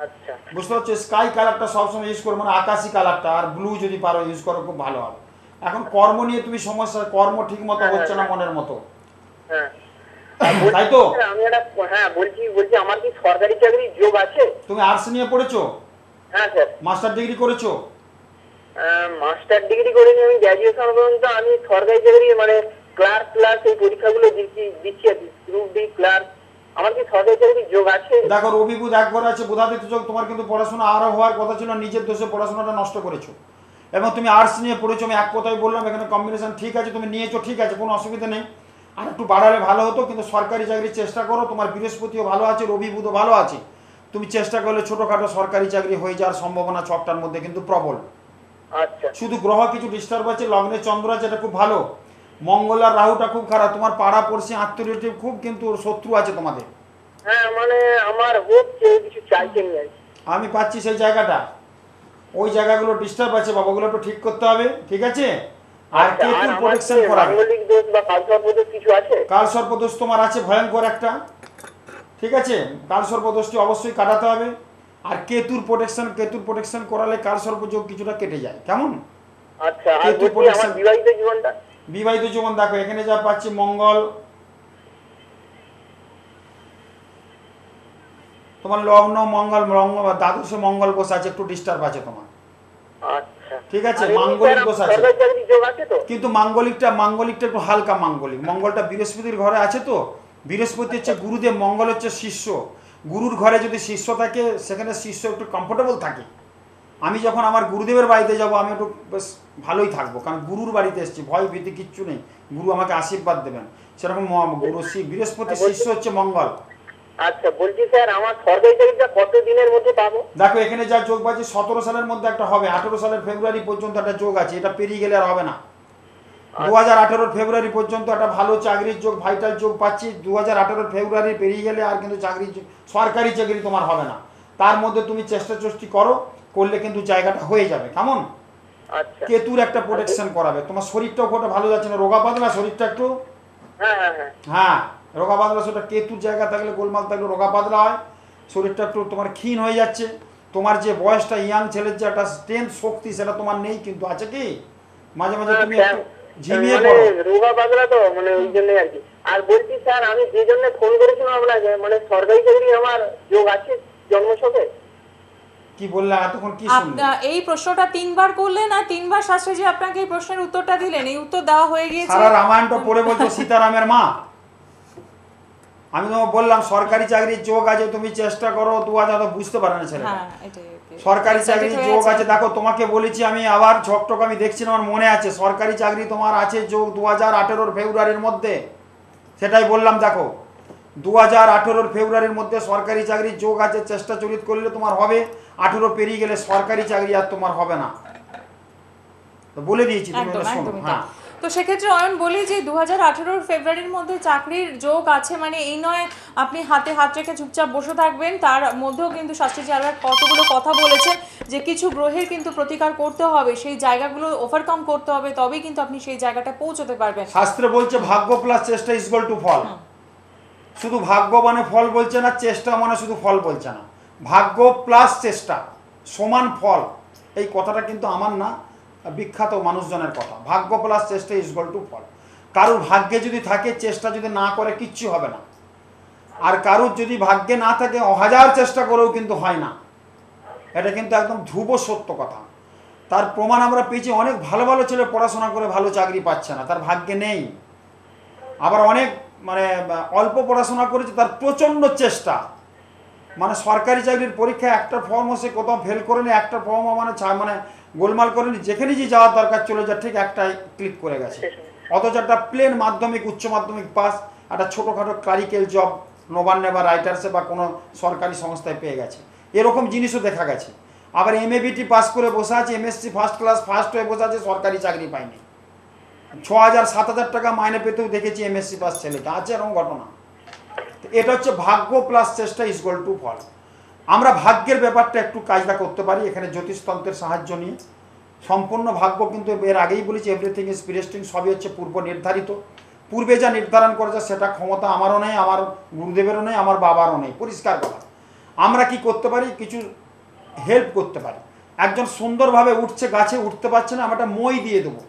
আচ্ছা, বুঝতে পারছো? স্কাই কালারটা সবসময় ইউজ করো, মানে আকাশি কালারটা, আর ব্লু যদি পারো ইউজ করো, খুব ভালো হবে। এখন কর্ম নিয়ে তুমি সমস্যা, কর্ম ঠিক মতো হচ্ছে না মনের মতো, তাই তো? আমি একটা বলছি আমার কি সরকারি চাকরির যোগ আছে? তুমি আর্টস নিয়ে পড়েছো? হ্যাঁ স্যার। মাস্টার ডিগ্রি করেছো? মাস্টার ডিগ্রি করিনি, আমি গ্র্যাজুয়েশন পর্যন্ত। আমি সরকারি চাকরি মানে ক্লার্ক প্লাস এই পরীক্ষাগুলো দিচ্ছি আর কি, ক্লার্ক, আমার কি সরকারি চাকরির যোগ আছে? দেখো রবি বুধ একবার আছে, বুধাদিত্য যোগ, তোমার কিন্তু পড়াশোনা আরো হওয়ার কথা ছিল, নিজের দোষে পড়াশোনাটা নষ্ট করেছো এবং তুমি আর্টস নিয়ে পড়েছো। আমি এক কথাই বললাম, এখানে কম্বিনেশন ঠিক আছে, তুমি নিয়েছো ঠিক আছে, কোনো অসুবিধা নেই, আর একটু বাড়ালে ভালো হতো। কিন্তু সরকারি চাকরির চেষ্টা করো, তোমার বৃহস্পতিও ভালো আছে, রবি বুধও ভালো আছে, তুমি চেষ্টা করলে ছোটোখাটো সরকারি চাকরি হয়ে যাওয়ার সম্ভাবনা ছকটার মধ্যে কিন্তু প্রবল। আচ্ছা শুধু গ্রহ কিছু ডিস্টার্ব আছে, লগ্নে চন্দ্র আছে, এটা খুব ভালো। মঙ্গল আর রাহুটা খুব খারাপ, তোমার পাড়া পড়শি আত্মীয় খুব কিন্তু শত্রু আছে তোমাদের। হ্যাঁ, মানে আমার হচ্ছে কিছু চাইছেন আর কি। আমি পাচ্ছি সেই জায়গাটা, ওই জায়গাগুলো ডিস্টার্ব আছে বাবা, ওগুলো একটু ঠিক করতে হবে, ঠিক আছে? আর আচ্ছা, আর কেতুর আমার প্রোটেকশন কি করাবে। মাঙ্গলিক দোষ বা কালসর্পদোষ কিছু আছে? কাল সর্পদোষ তোমার আছে ভয়ঙ্কর একটা, ঠিক আছে? কাল সর্পদোষটি অবশ্যই কাটাতে হবে। আর কেতুর প্রোটেকশন করালে কাল সর্পযোগ কিছুটা কেটে যায়, কেমন? আচ্ছা, আর কেতু বলছি আমার protection। বিবাহিত জীবনটা? বিবাহিত জীবন দেখো, এখানে যা পাচ্ছি মঙ্গল, তোমার লগ্ন মঙ্গল, দ্বাদশে মঙ্গল বসে আছে, একটু ডিস্টার্ব আছে তোমার, আচ্ছা ঠিক আছে? আর এমনি মাঙ্গলিক স্যার, দোষ আছে, সরকারি চাকরির যোগ আছে তো? কিন্তু মাঙ্গলিকটা একটু হালকা মাঙ্গলিক। মঙ্গলটা বৃহস্পতির ঘরে আছে তো, বৃহস্পতি হচ্ছে গুরুদেব, মঙ্গল হচ্ছে শিষ্য। গুরুর ঘরে যদি শিষ্য থাকে, সেখানে শিষ্য একটু কমফোর্টেবল থাকে। আমি যখন আমার গুরুদেবের বাড়িতে যাব, আমি একটু বেশ ভালোই থাকবো, কারণ গুরুর বাড়িতে এসেছি, ভয় ভীতি কিচ্ছু নেই, গুরু আমাকে আশীর্বাদ দেবেন। সেরকম বৃহস্পতি শিষ্য হচ্ছে মঙ্গল। আচ্ছা, বলছি স্যার আমার সরকারি চাকরিটা কত দিনের মধ্যে পাবো? দেখো এখানে যা যোগ পাচ্ছি 17 সালের মধ্যে একটা হবে, 18 সালের ফেব্রুয়ারি পর্যন্ত একটা যোগ আছে, এটা পেরিয়ে গেলে আর হবে না। 2018 ফেব্রুয়ারি পর্যন্ত একটা ভালো চাকরির যোগ, ভাইটাল যোগ পাচ্ছি। 2018 ফেব্রুয়ারি পেরিয়ে গেলে আর কিন্তু সরকারি চাকরি তোমার হবে না। তার মধ্যে তুমি চেষ্টা করো, করলে কিন্তু জায়গাটা হয়ে যাবে, কেমন? আচ্ছা কেতুর একটা প্রোটেকশন করাবে। তোমার শরীরটাও খুব ভালো যাচ্ছে না, রোগা পাতলা শরীরটা একটু, হ্যাঁ হ্যাঁ হ্যাঁ হ্যাঁ রোগা পাতলা, সেটা কেতুর জায়গা থাকলে, গোলমাল থাকলে রোগা পাতলা হয়, শরীরটা একটু তোমার ক্ষীণ হয়ে যাচ্ছে। তোমার যে বয়সটা, ইয়াং ছেলের যে একটা স্ট্রেংথ শক্তি, সেটা তোমার নেই, কিন্তু আছে কি মাঝে মাঝে তুমি একটু ঝিমিয়ে মানে পড়ো। রোগা পাতলা তো, মানে ওই জন্যই আর কি। আর বলছি স্যার, আমি যে জন্য ফোন করেছিলাম আপনাকে, মানে সরকারি চাকরি আমার যোগ আছে জন্মছকে? কি বললে এতক্ষণ, কি শুনলে? এই প্রশ্নটা 3বার করলেন, আর 3বার শাস্ত্রীজি আপনাকে এই প্রশ্নের উত্তরটা দিলেন। এই উত্তর দেওয়া হয়ে গিয়েছে। সারা রামায়ণটা পড়ে বলছো সীতারামের মা। আমি তোমাকে বললাম সরকারি চাকরির যোগ আছে, তুমি চেষ্টা করো। 2000 বুঝতে পারে না ছেলেটা। হ্যাঁ, এটাই সরকারি চাকরির যোগ আছে, দেখো তোমাকে বলেছি আমি, আবার ঝকটক আমি দেখছি না, আমার মনে আছে সরকারি চাকরি তোমার আছে যোগ 2018 ফেব্রুয়ারির মধ্যে, সেটাই বললাম। দেখো 2018 ফেব্রুয়ারির মধ্যে সরকারি চাকরির যোগ আছে, চেষ্টা চরিত করলে তোমার হবে। 18 পেরিয়ে গেলে সরকারি চাকরি আর তোমার হবে না, তো বলে দিয়েছি, তুমি একদম ওটা শোনো। একদমই তাই। হ্যাঁ, তো সেক্ষেত্রে অয়ন বলি যে 2018 ফেব্রুয়ারির মধ্যে চাকরির যোগ আছে, মানে এই নয় আপনি হাতে হাত রেখে চুপচাপ বসে থাকবেন। তার মধ্যেও কিন্তু শাস্ত্রীজি আবার কতগুলো কথা বলেছেন যে কিছু গ্রহের কিন্তু প্রতিকার করতে হবে, সেই জায়গাগুলো ওভারকাম করতে হবে, তবেই কিন্তু আপনি সেই জায়গাটা পৌঁছতে পারবেন। শাস্ত্রে বলছে ভাগ্য প্লাস চেষ্টা ইকুয়াল টু ফল। শুধু ভাগ্য মানে ফল বলছে না, চেষ্টা মানে শুধু ফল বলছে না, ভাগ্য প্লাস চেষ্টা সমান ফল। এই কথাটা কিন্তু আমার না, বিখ্যাত মানুষজনের কথা। ভাগ্য প্লাস চেষ্টা ইকুয়াল টু ফল। কারুর ভাগ্যে যদি থাকে, চেষ্টা যদি না করে, কিচ্ছু হবে না। আর কারুর যদি ভাগ্যে না থাকে, 1000 চেষ্টা করেও কিন্তু হয় না। এটা কিন্তু একদম ধ্রুব সত্য কথা। তার প্রমাণ আমরা পেয়েছি, অনেক ভালো ভালো ছেলে পড়াশোনা করে ভালো চাকরি পাচ্ছে না, তার ভাগ্যে নেই। আবার অনেক মানে অল্প পড়াশোনা করেছে, তার প্রচণ্ড চেষ্টা, মানে সরকারি চাকরির পরীক্ষায় একটা ফর্ম সে কোথাও ফেল করেনি, একটা ফর্ম মানে গোলমাল করেনি, যেখানে যে যাওয়ার দরকার চলে যায়, ঠিক একটাই ক্লিক করে গেছে। অথচ একটা প্লেন মাধ্যমিক, উচ্চ মাধ্যমিক পাস, একটা ছোটোখাটো ক্লারিক্যাল জব নবান্নে বা রাইটার্সে বা কোনো সরকারি সংস্থায় পেয়ে গেছে, এরকম জিনিসও দেখা গেছে। আবার MABT পাস করে বসে আছে, MSc ফার্স্ট ক্লাস ফার্স্ট হয়ে বসে আছে, সরকারি চাকরি পায়নি। 6000 7000 টাকা মাইনে পেতেও দেখেছি MSc পাস ছেলেকে, আছে এরকম ঘটনা। এটা হচ্ছে ভাগ্য প্লাস চেষ্টা ইকুয়াল টু ফল। আমরা ভাগ্যের ব্যাপারটা একটু কাজটা করতে পারি এখানে জ্যোতিষতন্ত্রের সাহায্য নিয়ে। সম্পূর্ণ ভাগ্য কিন্তু এর আগেই বলেছি, এভরিথিং ইজ প্রিডেস্টিনড, সবই হচ্ছে পূর্ব নির্ধারিত। পূর্বে যা নির্ধারণ করে যায়, সেটা ক্ষমতা আমারও নেই, আমার গুরুদেবেরও নেই, আমার বাবারও নেই, পরিষ্কার কথা। আমরা কি করতে পারি, কিছু হেল্প করতে পারি। একজন সুন্দরভাবে উঠছে, গাছে উঠতে পারছে না, আমরা একটা মই দিয়ে দেবো,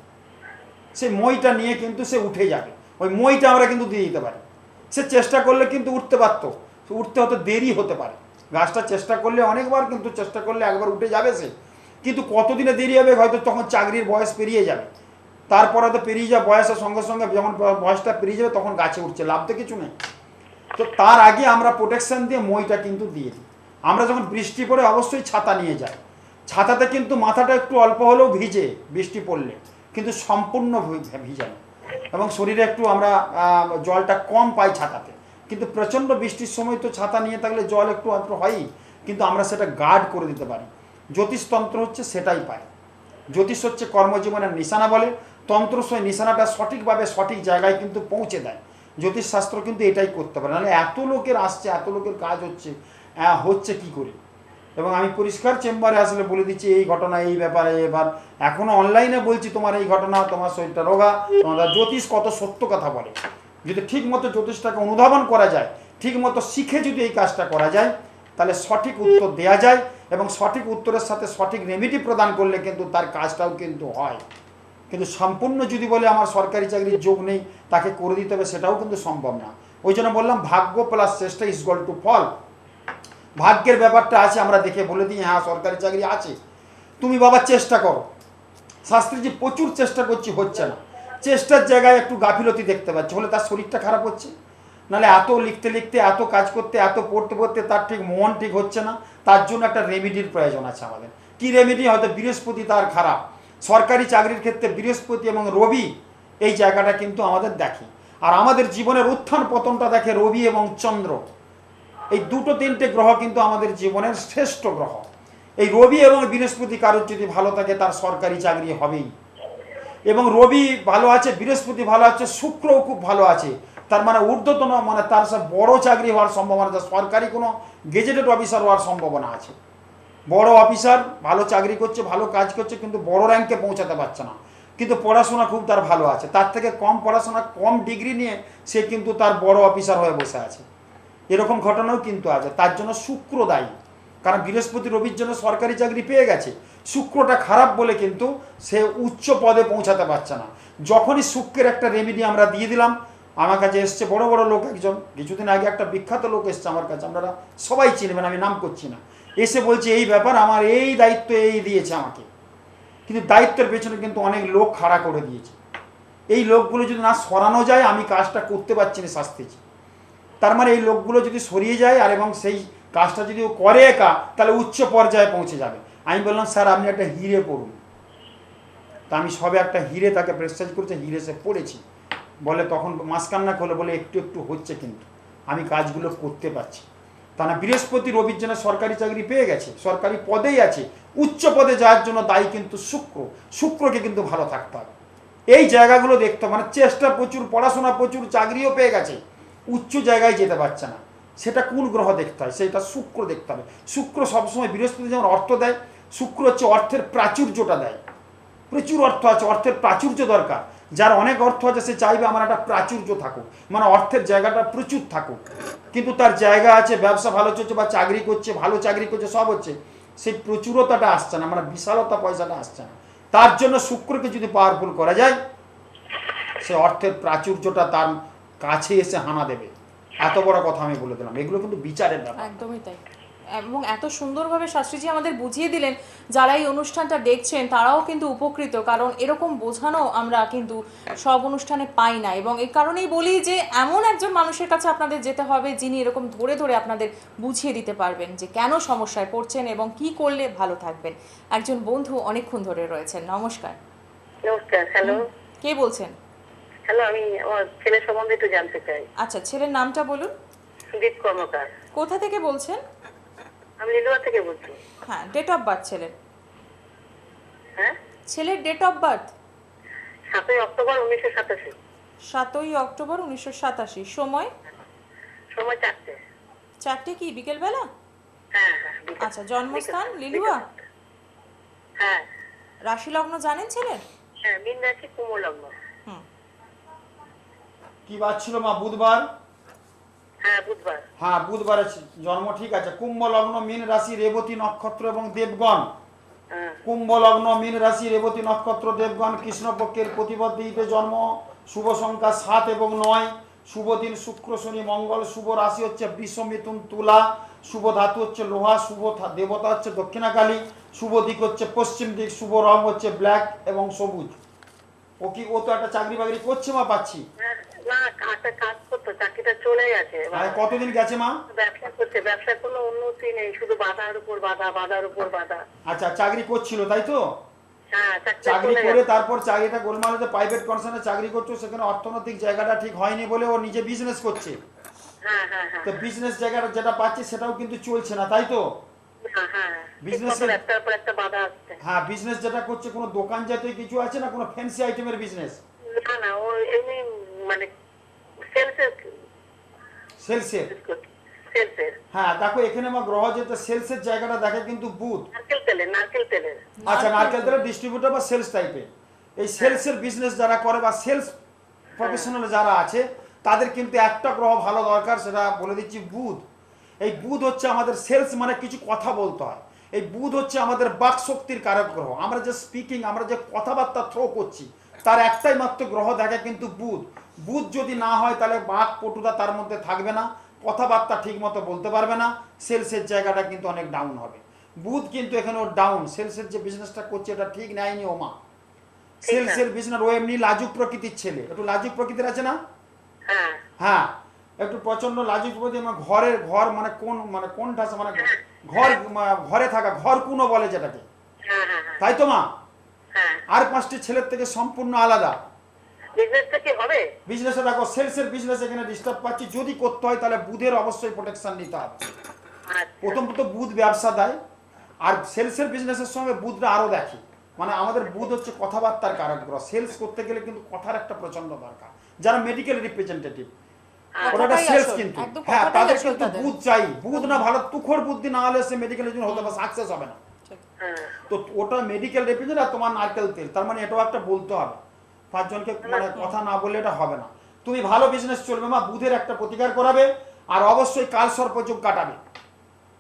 সেই মইটা নিয়ে কিন্তু সে উঠে যাবে। ওই মইটা আমরা কিন্তু দিয়ে দিতে পারি। সে চেষ্টা করলে কিন্তু উঠতে পারতো, উঠতে হয়তো দেরি হতে পারে। গাছটা চেষ্টা করলে অনেকবার, কিন্তু চেষ্টা করলে একবার উঠে যাবে সে, কিন্তু কতদিনে দেরি হবে, হয়তো তখন চাকরির বয়স পেরিয়ে যাবে। তারপরে তো পেরিয়ে যাবে বয়সের সঙ্গে সঙ্গে, যখন বয়সটা পেরিয়ে যাবে তখন গাছে উঠছে, লাভ তো কিছু নেই। তো তার আগে আমরা প্রোটেকশন দিয়ে মইটা কিন্তু দিয়ে দিই। আমরা যখন বৃষ্টি পড়ে অবশ্যই ছাতা নিয়ে যাই, ছাতাতে কিন্তু মাথাটা একটু অল্প হলেও ভিজে বৃষ্টি পড়লে, কিন্তু সম্পূর্ণ ভিজে না, এবং শরীরে একটু আমরা জলটা কম পাই ছাতাতে। কিন্তু প্রচণ্ড বৃষ্টির সময় তো ছাতা নিয়ে থাকলে জল একটু আধটু হয়ই, কিন্তু আমরা সেটা গার্ড করে দিতে পারি। জ্যোতিষতন্ত্র হচ্ছে সেটাই পায়। জ্যোতিষ হচ্ছে কর্মজীবনের নিশানা বলে, তন্ত্র সেই নিশানাটা সঠিকভাবে সঠিক জায়গায় কিন্তু পৌঁছে দেয়। জ্যোতিষশাস্ত্র কিন্তু এটাই করতে পারে, নাহলে এত লোকের আসছে, এত লোকের কাজ হচ্ছে কি করে। এবং আমি পরিষ্কার চেম্বারে আসলে বলে দিচ্ছি এই ঘটনা, এই ব্যাপারে। এবার এখনও অনলাইনে বলছি তোমার এই ঘটনা, তোমার শরীরটা রোগা, তোমার জ্যোতিষ কত সত্য কথা বলে। যদি ঠিক মতো জ্যোতিষটাকে অনুধাবন করা যায়, ঠিক মতো শিখে যদি এই কাজটা করা যায়, তাহলে সঠিক উত্তর দেয়া যায়, এবং সঠিক উত্তরের সাথে সঠিক রেমেডি প্রদান করলে কিন্তু তার কাজটাও কিন্তু হয়। কিন্তু সম্পূর্ণ যদি বলে আমার সরকারি চাকরির যোগ নেই, তাকে করে দিতে হবে, সেটাও কিন্তু সম্ভব না। ওই জন্য বললাম ভাগ্য প্লাস চেষ্টা ইজ ইকুয়াল টু ফল। ভাগ্যের ব্যাপারটা আছে, আমরা দেখে বলে দিই হ্যাঁ সরকারি চাকরি আছে, তুমি বাবা চেষ্টা করো। শাস্ত্রীজি প্রচুর চেষ্টা করছি, হচ্ছে না। চেষ্টার জায়গায় একটু গাফিলতি দেখতে পাচ্ছি, হলে তার শরীরটা খারাপ হচ্ছে, নাহলে এত লিখতে লিখতে, এত কাজ করতে, এত পড়তে পড়তে তার ঠিক মন ঠিক হচ্ছে না। তার জন্য একটা রেমেডির প্রয়োজন আছে আমাদের। কি রেমেডি? হয়তো বৃহস্পতি তার খারাপ। সরকারি চাকরির ক্ষেত্রে বৃহস্পতি এবং রবি এই জায়গাটা কিন্তু আমাদের দেখে। আর আমাদের জীবনের উত্থান পতনটা দেখে রবি এবং চন্দ্র। এই দুটো তিনটে গ্রহ কিন্তু আমাদের জীবনের শ্রেষ্ঠ গ্রহ। এই রবি এবং বৃহস্পতি কারোর যদি ভালো থাকে, তার সরকারি চাকরি হবেই। এবং রবি ভালো আছে, বৃহস্পতি ভালো আছে, শুক্রও খুব ভালো আছে, তার মানে ঊর্ধ্বতন, মানে তার সব বড় চাকরি হওয়ার সম্ভাবনা আছে, সরকারি কোনো গেজেটেড অফিসার হওয়ার সম্ভাবনা আছে। বড় অফিসার ভালো চাকরি করছে, ভালো কাজ করছে, কিন্তু বড় র্যাঙ্কে পৌঁছাতে পারছে না, কিন্তু পড়াশোনা খুব তার ভালো আছে। তার থেকে কম পড়াশোনা, কম ডিগ্রি নিয়ে সে কিন্তু তার বড় অফিসার হয়ে বসে আছে। এরকম ঘটনাও কিন্তু আছে। তার জন্য শুক্র দায়ী, কারণ বৃহস্পতি রবির জন্য সরকারি চাকরি পেয়ে গেছে, শুক্রটা খারাপ বলে কিন্তু সে উচ্চ পদে পৌঁছাতে পারছে না। যখনই শুক্রের একটা রেমেডি আমরা দিয়ে দিলাম, আমার কাছে এসছে বড় বড় লোক, একজন কিছুদিন আগে একটা বিখ্যাত লোক এসছে আমার কাছে, আপনারা সবাই চিনবেন, আমি নাম করছি না, এসে বলছে এই ব্যাপার, আমার এই দায়িত্ব এই দিয়েছে আমাকে, কিন্তু দায়িত্বের পেছনে কিন্তু অনেক লোক খাড়া করে দিয়েছে। এই লোকগুলো যদি না সরানো যায়, আমি কাজটা করতে পারছি না শাস্ত্রীজি। তার মানে এই লোকগুলো যদি সরিয়ে যায়, আর এবং সেই কাজটা যদি ও করে একা, তাহলে উচ্চ পর্যায়ে পৌঁছে যাবে। আমি বললাম স্যার আপনি একটা হিরে পড়ুন। তা আমি সবে একটা হিরে তাকে প্রেসক্রাইব করেছে, হিরে সে পড়েছি। বলে তখন মাসকান্না খোলে, বলে একটু একটু হচ্ছে, কিন্তু আমি কাজগুলো করতে পারছি। তা না বৃহস্পতি রবির জন্য সরকারি চাকরি পেয়ে গেছে, সরকারি পদেই আছে, উচ্চ পদে যাওয়ার জন্য দায়ী কিন্তু শুক্র। শুক্রকে কিন্তু ভালো থাকতে হবে, এই জায়গাগুলো দেখতে হবে। মানে চেষ্টা প্রচুর, পড়াশোনা প্রচুর, চাকরিও পেয়ে গেছে, উচ্চ জায়গায় যেতে পারছে না। সেটা কোন গ্রহ দেখতে হয়? সেটা শুক্র দেখতে হবে। শুক্র সবসময়, বৃহস্পতি যেমন অর্থ দেয়, শুক্র হচ্ছে অর্থের প্রাচুর্যটা দেয়। প্রচুর অর্থ আছে, অর্থের প্রাচুর্য দরকার। যার অনেক অর্থ আছে সে চাইবে আমার একটা প্রাচুর্য থাকুক, মানে অর্থের জায়গাটা প্রচুর থাকুক। কিন্তু তার জায়গা আছে, ব্যবসা ভালো চলছে বা চাকরি করছে, ভালো চাকরি করছে, সব হচ্ছে, সেই প্রচুরতাটা আসছে না, মানে বিশালতা পয়সাটা আসছে না। তার জন্য শুক্রকে যদি পাওয়ারফুল করা যায়, সে অর্থের প্রাচুর্যটা তার কাছে এসে হানা দেবে। এত বড় কথা আমি বলে দিলাম, এগুলো কিন্তু বিচারের ব্যাপার। একদমই তাই। এবং এত সুন্দরভাবে শাস্ত্রীজি আমাদের বুঝিয়ে দিলেন, যারা এই অনুষ্ঠানটা দেখছেন তারাও কিন্তু উপকৃত, কারণ এরকম বোঝানো আমরা কিন্তু সব অনুষ্ঠানে পাই না। এবং এই কারণেই বলি যে এমন একজন মানুষের কাছে আপনাদের যেতে হবে, যিনি এরকম ধরে ধরে আপনাদের বুঝিয়ে দিতে পারবেন যে কেন সমস্যায় পড়ছেন এবং কি করলে ভালো থাকবেন। একজন বন্ধু অনেকক্ষণ ধরে রয়েছেন। নমস্কার। নমস্কার। হ্যালো। কে বলছেন? হ্যালো, আমি আমার ছেলের সম্বন্ধে একটু জানতে চাই। আচ্ছা, ছেলের নামটা বলুন। সুদীপ কর্মকার। কোথা থেকে বলছেন? আমি লিলুয়া থেকে বলছি। হ্যাঁ, ডেট অফ বার্থ ছেলের। হ্যাঁ, ছেলের ডেট অফ বার্থ 7ই অক্টোবর 1987। 7ই অক্টোবর 1987। সময়? সময় 4টে। 4টে কি বিকেলবেলা? হ্যাঁ হ্যাঁ। আচ্ছা, জন্মস্থান লিলুয়া? হ্যাঁ রাশি লগ্ন জানেন ছেলের? হ্যাঁ, মীন রাশি, কুম্ভ লগ্ন। হুম। কি বার ছিল মা? বুধবার। হ্যাঁ, বুধবার। হ্যাঁ, বুধবারে জন্ম, ঠিক আছে। কুম্ভ লগ্ন, মীন রাশি, রেবতী নক্ষত্র এবং দেবগণ। হ্যাঁ। কুম্ভ লগ্ন, মীন রাশি, রেবতী নক্ষত্র, দেবগণ, কৃষ্ণপক্ষের প্রতিপদ তিথিতে জন্ম। শুভ সংখ্যা 7 এবং 9। শুভ দিন শুক্র শনি মঙ্গল। শুভ রাশি হচ্ছে বৃষ, মিথুন, তুলা। শুভ ধাতু হচ্ছে লোহা। শুভ দেবতা হচ্ছে দক্ষিণাকালী। শুভ দিক হচ্ছে পশ্চিম দিক। শুভ রং হচ্ছে ব্ল্যাক এবং সবুজ। ও তো একটা চাকরি বাকরি করছে মা, পাচ্ছি। না, একটা কাজ করতো, চাকরিটা চলে হয়ে আছে আর কতদিন গেছে মা? ব্যবসা করছে, ব্যবসা কোনো উন্নতি নেই, শুধু বাধার উপর বাধা, বাধার উপর বাধা। আচ্ছা, চাকরি করছিল তাই তো? হ্যাঁ, চাকরি করে তারপর চাকরিটা গোলমাল হতে প্রাইভেট কনসার্নে চাকরি করছো, সেখানে অর্থনৈতিক জায়গাটা ঠিক হয়নি বলে ও নিজে বিজনেস করছে। হ্যাঁ হ্যাঁ হ্যাঁ তো বিজনেস জায়গাটা যেটা পাচ্ছে সেটাও কিন্তু চলছে না তাই তো? হ্যাঁ হ্যাঁ Business এ- একটার পর একটা বাধা আসছে। হ্যাঁ, বিজনেস যেটা করছে কোনো দোকান জাতীয় কিছু আছে না, কোনো ফ্যান্সি আইটেমের বিজনেস? না না, ও এমনি মানে সেলসের সেলসের। সেলসের হ্যাঁ দেখো, এখানে আমার গ্রহ যেটা সেলসের জায়গাটা দেখে কিন্তু বুধ। নারকেল তেলের আচ্ছা, নারকেল তেলের ডিস্ট্রিবিউটর বা সেলস টাইপের এই সেলসের বিজনেস যারা করে বা সেলস প্রফেশনাল যারা আছে তাদের কিন্তু একটা গ্রহ ভালো দরকার, সেটা বলে দিচ্ছি বুধ। এই বুধ হচ্ছে আমাদের সেলস, মানে কিছু কথা বলতে হয়। এই বুধ হচ্ছে আমাদের বাক শক্তির কারক গ্রহ। আমরা যে স্পিকিং, আমরা যে কথাবার্তা থ্রো করছি তার একটাই মাত্র গ্রহ দেখে কিন্তু বুধ। বুধ যদি না হয় তাহলে বাক পটুতা তার মধ্যে থাকবে না, কথাবার্তা ঠিক মতো বলতে পারবে না, সেলসের জায়গাটা কিন্তু অনেক ডাউন হবে। বুধ কিন্তু এখানে ওর ডাউন, সেলসের যে বিজনেসটা করছে এটা ঠিক নেয়নি ও মা। সেলসের বিজনেস ও এমনি লাজুক প্রকৃতির ছেলে, একটু লাজুক প্রকৃতির আছে না? হ্যাঁ হ্যাঁ, একটু প্রচন্ড লাজুক প্রকৃতি। মানে ঘর মানে কোনটা মানে ঘরে থাকা, ঘর কুনো বলে যেটাকে, হ্যাঁ হ্যাঁ হ্যাঁ তাই তো মা? হ্যাঁ আর 5টি ছেলের থেকে সম্পূর্ণ আলাদা। বিজনেসটা কি হবে? বিজনেসে দেখো, সেলসের বিজনেস এখানে ডিস্টার্ব পাচ্ছি। যদি করতে হয় তাহলে বুধের অবশ্যই প্রোটেকশন নিতে হবে। আচ্ছা প্রথমত বুধ ব্যবসা দেয়, আর সেলসের বিজনেসের সঙ্গে বুধটা আরো দেখে। মানে আমাদের বুধ হচ্ছে কথাবার্তার কারক গ্রহ। সেলস করতে গেলে কিন্তু কথার একটা প্রচন্ড দরকার। যারা মেডিকেল রিপ্রেজেন্টেটিভ ওরা একটা কথাটাই সেলস আসল, কিন্তু, একদম হ্যাঁ কথাটাই তাদের আসল কিন্তু তাদের। বুধ চাই। বুধ না ভালো তুখর বুদ্ধি না হলে সে মেডিকেলের জন্য হতে পারে, সাকসেস হবে না। হ্যাঁ তো ওটা মেডিকেল রিপ্রেজেন্ট আর তোমার নারকেল তেল, তার মানে এটাও একটা বলতে হবে। 5 জনকে মানে কথা না বললে এটা হবে না। তুমি ভালো বিজনেস চলবে মা, বুধের একটা প্রতিকার করাবে, আর অবশ্যই কাল সর্পযোগ কাটাবে।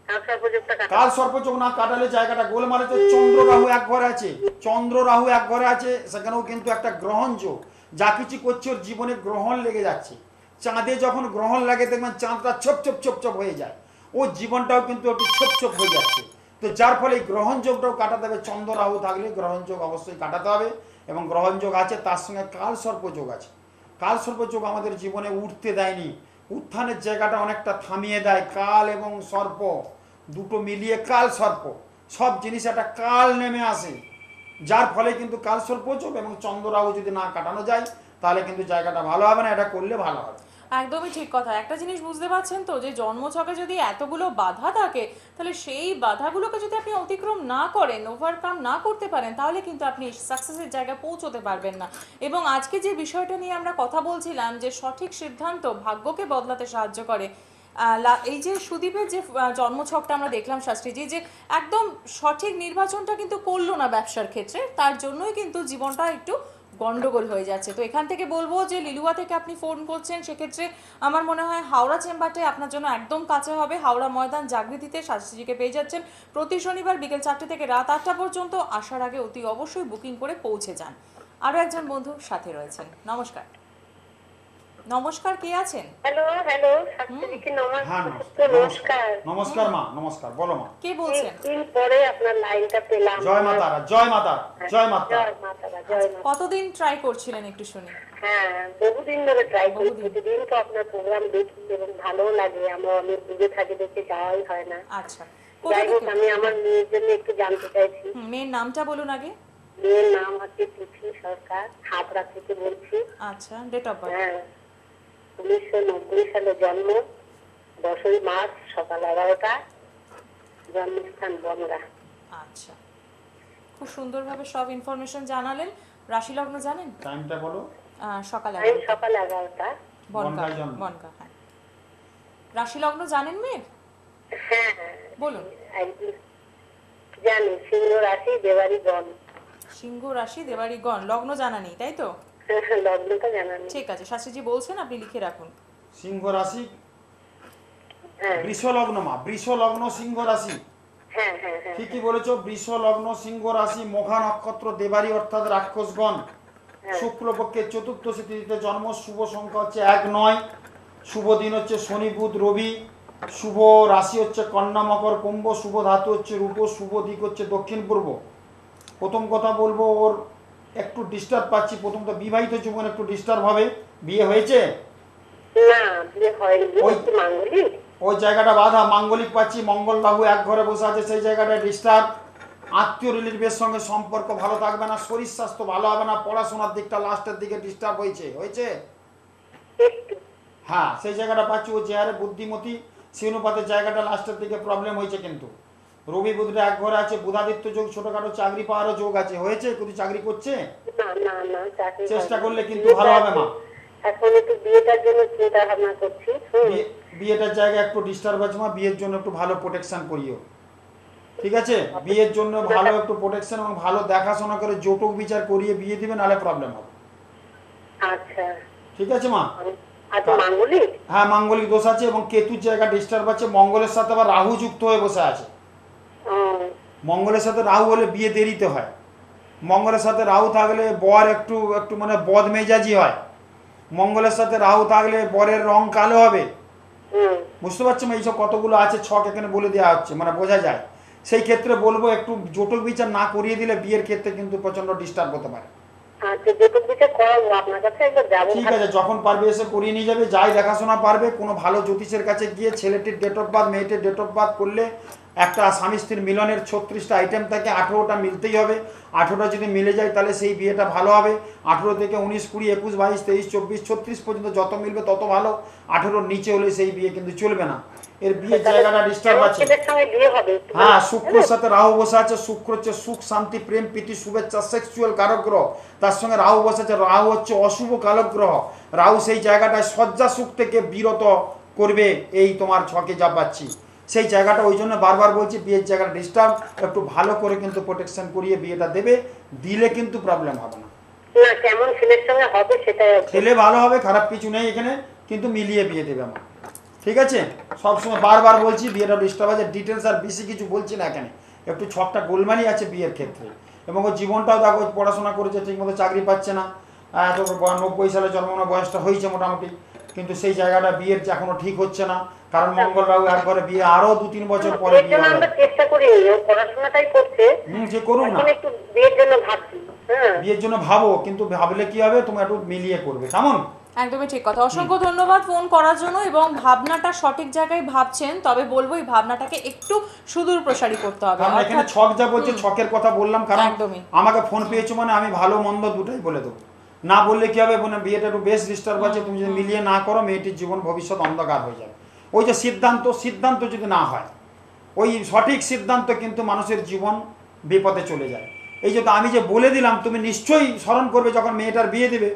ট্রান্সফার প্রজেক্টটা কাটা কাল সর্পযোগ না কাটালে জায়গাটা গোলমালে। তো চন্দ্র রাহু এক ঘরে আছে, চন্দ্র রাহু এক ঘরে আছে, সেখানেও কিন্তু একটা গ্রহণ যোগ। যা কিছু করছে ওর জীবনে গ্রহণ লেগে যাচ্ছে। চাঁদে যখন গ্রহণ লাগে দেখবেন চাঁদটা ছোপ ছোপ ছোপ ছোপ হয়ে যায়, ওর জীবনটাও কিন্তু একটু ছোপ ছোপ হয়ে যাচ্ছে। তো যার ফলে এই গ্রহণ যোগটাও কাটাতে হবে। চন্দ্র রাহু থাকলে গ্রহণ যোগ অবশ্যই কাটাতে হবে, এবং গ্রহণ যোগ আছে, তার সঙ্গে কাল সর্পযোগ আছে। কাল সর্পযোগ আমাদের জীবনে উঠতে দেয়নি, উত্থানের জায়গাটা অনেকটা থামিয়ে দেয়। কাল এবং সর্প দুটো মিলিয়ে কাল সর্প, সব জিনিস একটা কাল নেমে আসে, যার ফলে কিন্তু কাল সর্পযোগ এবং চন্দ্র রাহু যদি না কাটানো যায় তাহলে কিন্তু জায়গাটা ভালো হবে না। এটা করলে ভালো হবে। একদমই ঠিক কথা। একটা জিনিস বুঝতে পারছেন তো, যে জন্মছকে যদি এতগুলো বাধা থাকে, তাহলে সেই বাধাগুলোকে যদি আপনি অতিক্রম না করেন, ওভারকাম না করতে পারেন, তাহলে কিন্তু আপনি সাকসেসের জায়গায় পৌঁছতে পারবেন না। এবং আজকে যে বিষয়টা নিয়ে আমরা কথা বলছিলাম, যে সঠিক সিদ্ধান্ত ভাগ্যকে বদলাতে সাহায্য করে, এই যে সুদীপের যে জন্মছকটা আমরা দেখলাম শাস্ত্রীজি, যে একদম সঠিক নির্বাচনটা কিন্তু করলো না ব্যবসার ক্ষেত্রে, তার জন্যই কিন্তু জীবনটা একটু গন্ডগোল হয়ে যাচ্ছে। তো এখান থেকে বলবো যে লিলুয়া থেকে আপনি ফোন করছেন, সেক্ষেত্রে আমার মনে হয় হাওড়া চেম্বারটাই আপনার জন্য একদম কাছে হবে। হাওড়া ময়দান জাগৃতিতে শাস্ত্রীজিকে পেয়ে যাচ্ছেন প্রতি শনিবার বিকেল 4টে থেকে রাত 8টা পর্যন্ত। আসার আগে অতি অবশ্যই বুকিং করে পৌঁছে যান। আরও একজন বন্ধু সাথে রয়েছেন। নমস্কার। নমস্কার, কে আছেন? হ্যালো হ্যালো শাস্ত্রীকে হ্যাঁ নমস্কার। নমস্কার মা, নমস্কার, বলো মা। কে বলছেন? দিন পরে আপনার লাইনটা পেলাম। জয় মা তারা, জয় মা তারা, জয় মা তারা। জয় মা তারা, জয় মা। কতদিন ট্রাই করছিলেন একটু শুনি? হ্যাঁ, বহুদিন ধরে ট্রাই করি, বহুদিন। প্রতিদিন তো আপনার প্রোগ্রাম দেখি এবং ভালো লাগে। আমরা অনেক দূরে থাকি দেখে যাওয়াই হয় না। আচ্ছা, কোথা যাই হোক, থেকে? আমি আমার মেয়ের জন্য একটু জানতে চাইছি। মেয়ের নামটা বলুন আগে। মেয়ের নাম হচ্ছে তিথি সরকার, হাবড়া থেকে বলছি। আচ্ছা, ডেট অফ বার্থ? হ্যাঁ, 1990 সালে জন্ম, 10ই মার্চ সকাল 11টা, জন্মস্থান বনগা। আচ্ছা, খুব সুন্দরভাবে সব ইনফরমেশন জানালেন। রাশি লগ্ন জানেন? টাইমটা বলো। সকাল টাইম সকাল 11টা। বনগা, বনগায় জন্ম। বনগা, হ্যাঁ। রাশি লগ্ন জানেন মেয়ের? হ্যাঁ হ্যাঁ, বলুন। একদিন জানি, সিংহ রাশি, দেবারি গণ। সিংহ রাশি, দেবারি গণ। লগ্ন জানা নেই, তাই তো? লগ্নটা জানা নেই। ঠিক আছে, শাস্ত্রীজি বলছেন, আপনি লিখে রাখুন। সিংহ রাশি, হ্যাঁ বৃষ লগ্ন মা, বৃষ লগ্ন সিংহ রাশি। হ্যাঁ হ্যাঁ হ্যাঁ ঠিকই বলেছো, বৃষ লগ্ন সিংহ রাশি, মঘা নক্ষত্র, দেবারি অর্থাৎ রাক্ষসগণ, শুক্লপক্ষের চতুর্দশী তিথিতে জন্ম। শুভ সংখ্যা হচ্ছে 1-9, শুভ দিন হচ্ছে শনি বুধ রবি, শুভ রাশি হচ্ছে কন্যা মকর কুম্ভ, শুভ ধাতু হচ্ছে রূপ, শুভ দিক হচ্ছে দক্ষিণ পূর্ব। প্রথম কথা বলবো, ওর একটু ডিস্টার্ব পাচ্ছি। প্রথম তো বিবাহিত জীবন একটু ডিস্টার্ব হবে। বিয়ে হয়েছে? না বিয়ে হয়নি, একটু মাঙ্গলিক। ওই জায়গাটা বাধা, মাঙ্গলিক পাচ্ছি, মঙ্গল রাহু এক ঘরে বসে আছে, সেই জায়গাটায় ডিস্টার্ব। আত্মীয় রিলেটিভের সঙ্গে সম্পর্ক ভালো থাকবে না, শরীর স্বাস্থ্য ভালো হবে না, পড়াশোনার দিকটা লাস্টের দিকে ডিস্টার্ব হয়েছে। একটু হ্যাঁ, সেই জায়গাটা পাচ্ছি। ও যে হারে বুদ্ধিমতী, সেই অনুপাতে জায়গাটা লাস্টের দিকে প্রবলেম হয়েছে। কিন্তু রবি বুধটা এক ঘরে আছে, বুধাদিত্য যোগ, ছোটখাটো চাকরি পাওয়ারও যোগ আছে। হয়েছে কিছু চাকরি করছে, না না না চাকরি চেষ্টা হয়নি। করলে কিন্তু ভালো হবে মা। এখন একটু বিয়েটার জন্য চিন্তা ভাবনা করছি। বিয়েটার জায়গায় একটু ডিস্টার্ব আছে মা, বিয়ের জন্য একটু ভালো প্রোটেকশন করিও, ঠিক আছে? বিয়ের জন্য ভালো একটু প্রোটেকশন এবং ভালো দেখাশোনা করে যৌতুক বিচার করিয়ে বিয়ে দিবে, নাহলে প্রবলেম হবে। আচ্ছা ঠিক আছে মা? আচ্ছা মাঙ্গলিক। হ্যাঁ, মাঙ্গলিক দোষ আছে এবং কেতুর জায়গা ডিস্টার্ব আছে। মঙ্গলের সাথে আবার রাহু যুক্ত হয়ে বসে আছে। মঙ্গলের সাথে রাহু হলে বিয়ে দেরিতে হয়। মঙ্গলের সাথে রাহু থাকলে বর একটু একটু মানে বদমেজাজি হয়। মঙ্গলের সাথে রাহু থাকলে বরের রং কালো হবে। বুঝতে পারছো? এইসব কতগুলো আছে ছক এখানে বলে দেওয়া হচ্ছে, মানে বোঝা যায়। সেই ক্ষেত্রে বলবো একটু জটিল বিচার না করিয়ে দিলে বিয়ের ক্ষেত্রে কিন্তু প্রচন্ড ডিস্টার্ব হতে পারে। আচ্ছা যেটুকু বিচার করাবো আপনার কাছে একবার যাবো। ঠিক আছে, যখন পারবে এসে করিয়ে নিয়ে যাবে। যাই দেখাশোনা পারবে, কোনো ভালো জ্যোতিষের কাছে গিয়ে ছেলেটির ডেট অফ বার্থ, মেয়েটির ডেট অফ বার্থ করলে একটা স্বামী স্ত্রীর মিলনের 36টা আইটেম থাকে, 18টা মিলতেই হবে। 18টা যদি মিলে যায় তাহলে সেই বিয়েটা ভালো হবে। 18 থেকে 19, 20, 21, 22, 23, 24, 36 পর্যন্ত যত মিলবে তত ভালো। 18-র নিচে হলে সেই বিয়ে কিন্তু চলবে না। এর বিয়ের জায়গাটা ডিস্টার্ব আছে। হ্যাঁ, শুক্রের সাথে রাহু বসে আছে। শুক্র হচ্ছে সুখ, শান্তি, প্রেম, প্রীতি, শুভেচ্ছা, সেক্সুয়াল কারক গ্রহ। তার সঙ্গে রাহু বসে আছে। রাহু হচ্ছে অশুভ কারক গ্রহ। রাহু সেই জায়গাটায় শয্যা সুখ থেকে বিরত করবে, এই তোমার ছকে যা পাচ্ছি সেই জায়গাটা। ওই জন্য বারবার বলছি বিয়ের জায়গাটা ডিস্টার্ব, একটু ভালো করে কিন্তু প্রোটেকশন করিয়ে বিয়েটা দেবে, দিলে কিন্তু প্রবলেম হবে না। না কেমন ছেলের সঙ্গে হবে সেটাই। ছেলে ভালো হবে, খারাপ কিছু নেই এখানে, কিন্তু মিলিয়ে বিয়ে দেবে আমার। ঠিক আছে? সবসময় বারবার বলছি বিয়েটা ডিস্টার্ব আছে। ডিটেলস আর বেশি কিছু বলছি না এখানে, একটু ছকটা গোলমালি আছে বিয়ের ক্ষেত্রে। এবং ওর জীবনটাও দেখো, পড়াশোনা করেছে ঠিকমতো, চাকরি পাচ্ছে না। তো 90 সালে জন্মানো, বয়সটা হয়েছে মোটামুটি, কিন্তু সেই জায়গাটা বিয়ের এখনো ঠিক হচ্ছে না। কারণ মঙ্গল রাহু একবারে বিয়ে আরো 2-3 বছর পরে বিয়ে হবে। আমরা চেষ্টা করি, ও পড়াশোনাটাই করছে। যে করুন না, একটু বিয়ের জন্য ভাবছি। হ্যাঁ বিয়ের জন্য ভাবো, কিন্তু ভাবলে কি হবে, তুমি একটু মিলিয়ে করবে, কেমন? একদমই ঠিক কথা। অসংখ্য ধন্যবাদ ফোন করার জন্য, এবং ভাবনাটা সঠিক জায়গায় ভাবছেন। তবে বলবো এই ভাবনাটাকে একটু সুদূর প্রসারী করতে হবে। কারণ এখানে ছক যা বলছে, ছকের কথা বললাম, কারণ একদমই। আমাকে ফোন পেয়েছো মানে আমি ভালো মন্দ দুটাই বলে দেবো। না বললে কি হবে, মানে বিয়েটা একটু বেশ ডিস্টার্ব আছে। তুমি যদি মিলিয়ে না করো, মেয়েটির জীবন ভবিষ্যৎ অন্ধকার হয়ে যাবে। ওই যে সিদ্ধান্ত যদি না হয়, ওই সঠিক সিদ্ধান্ত কিন্তু মানুষের জীবন বিপদে চলে যায়। এই যে আমি যে বলে দিলাম, তুমি নিশ্চয়ই স্মরণ করবে যখন মেয়েটার বিয়ে দেবে।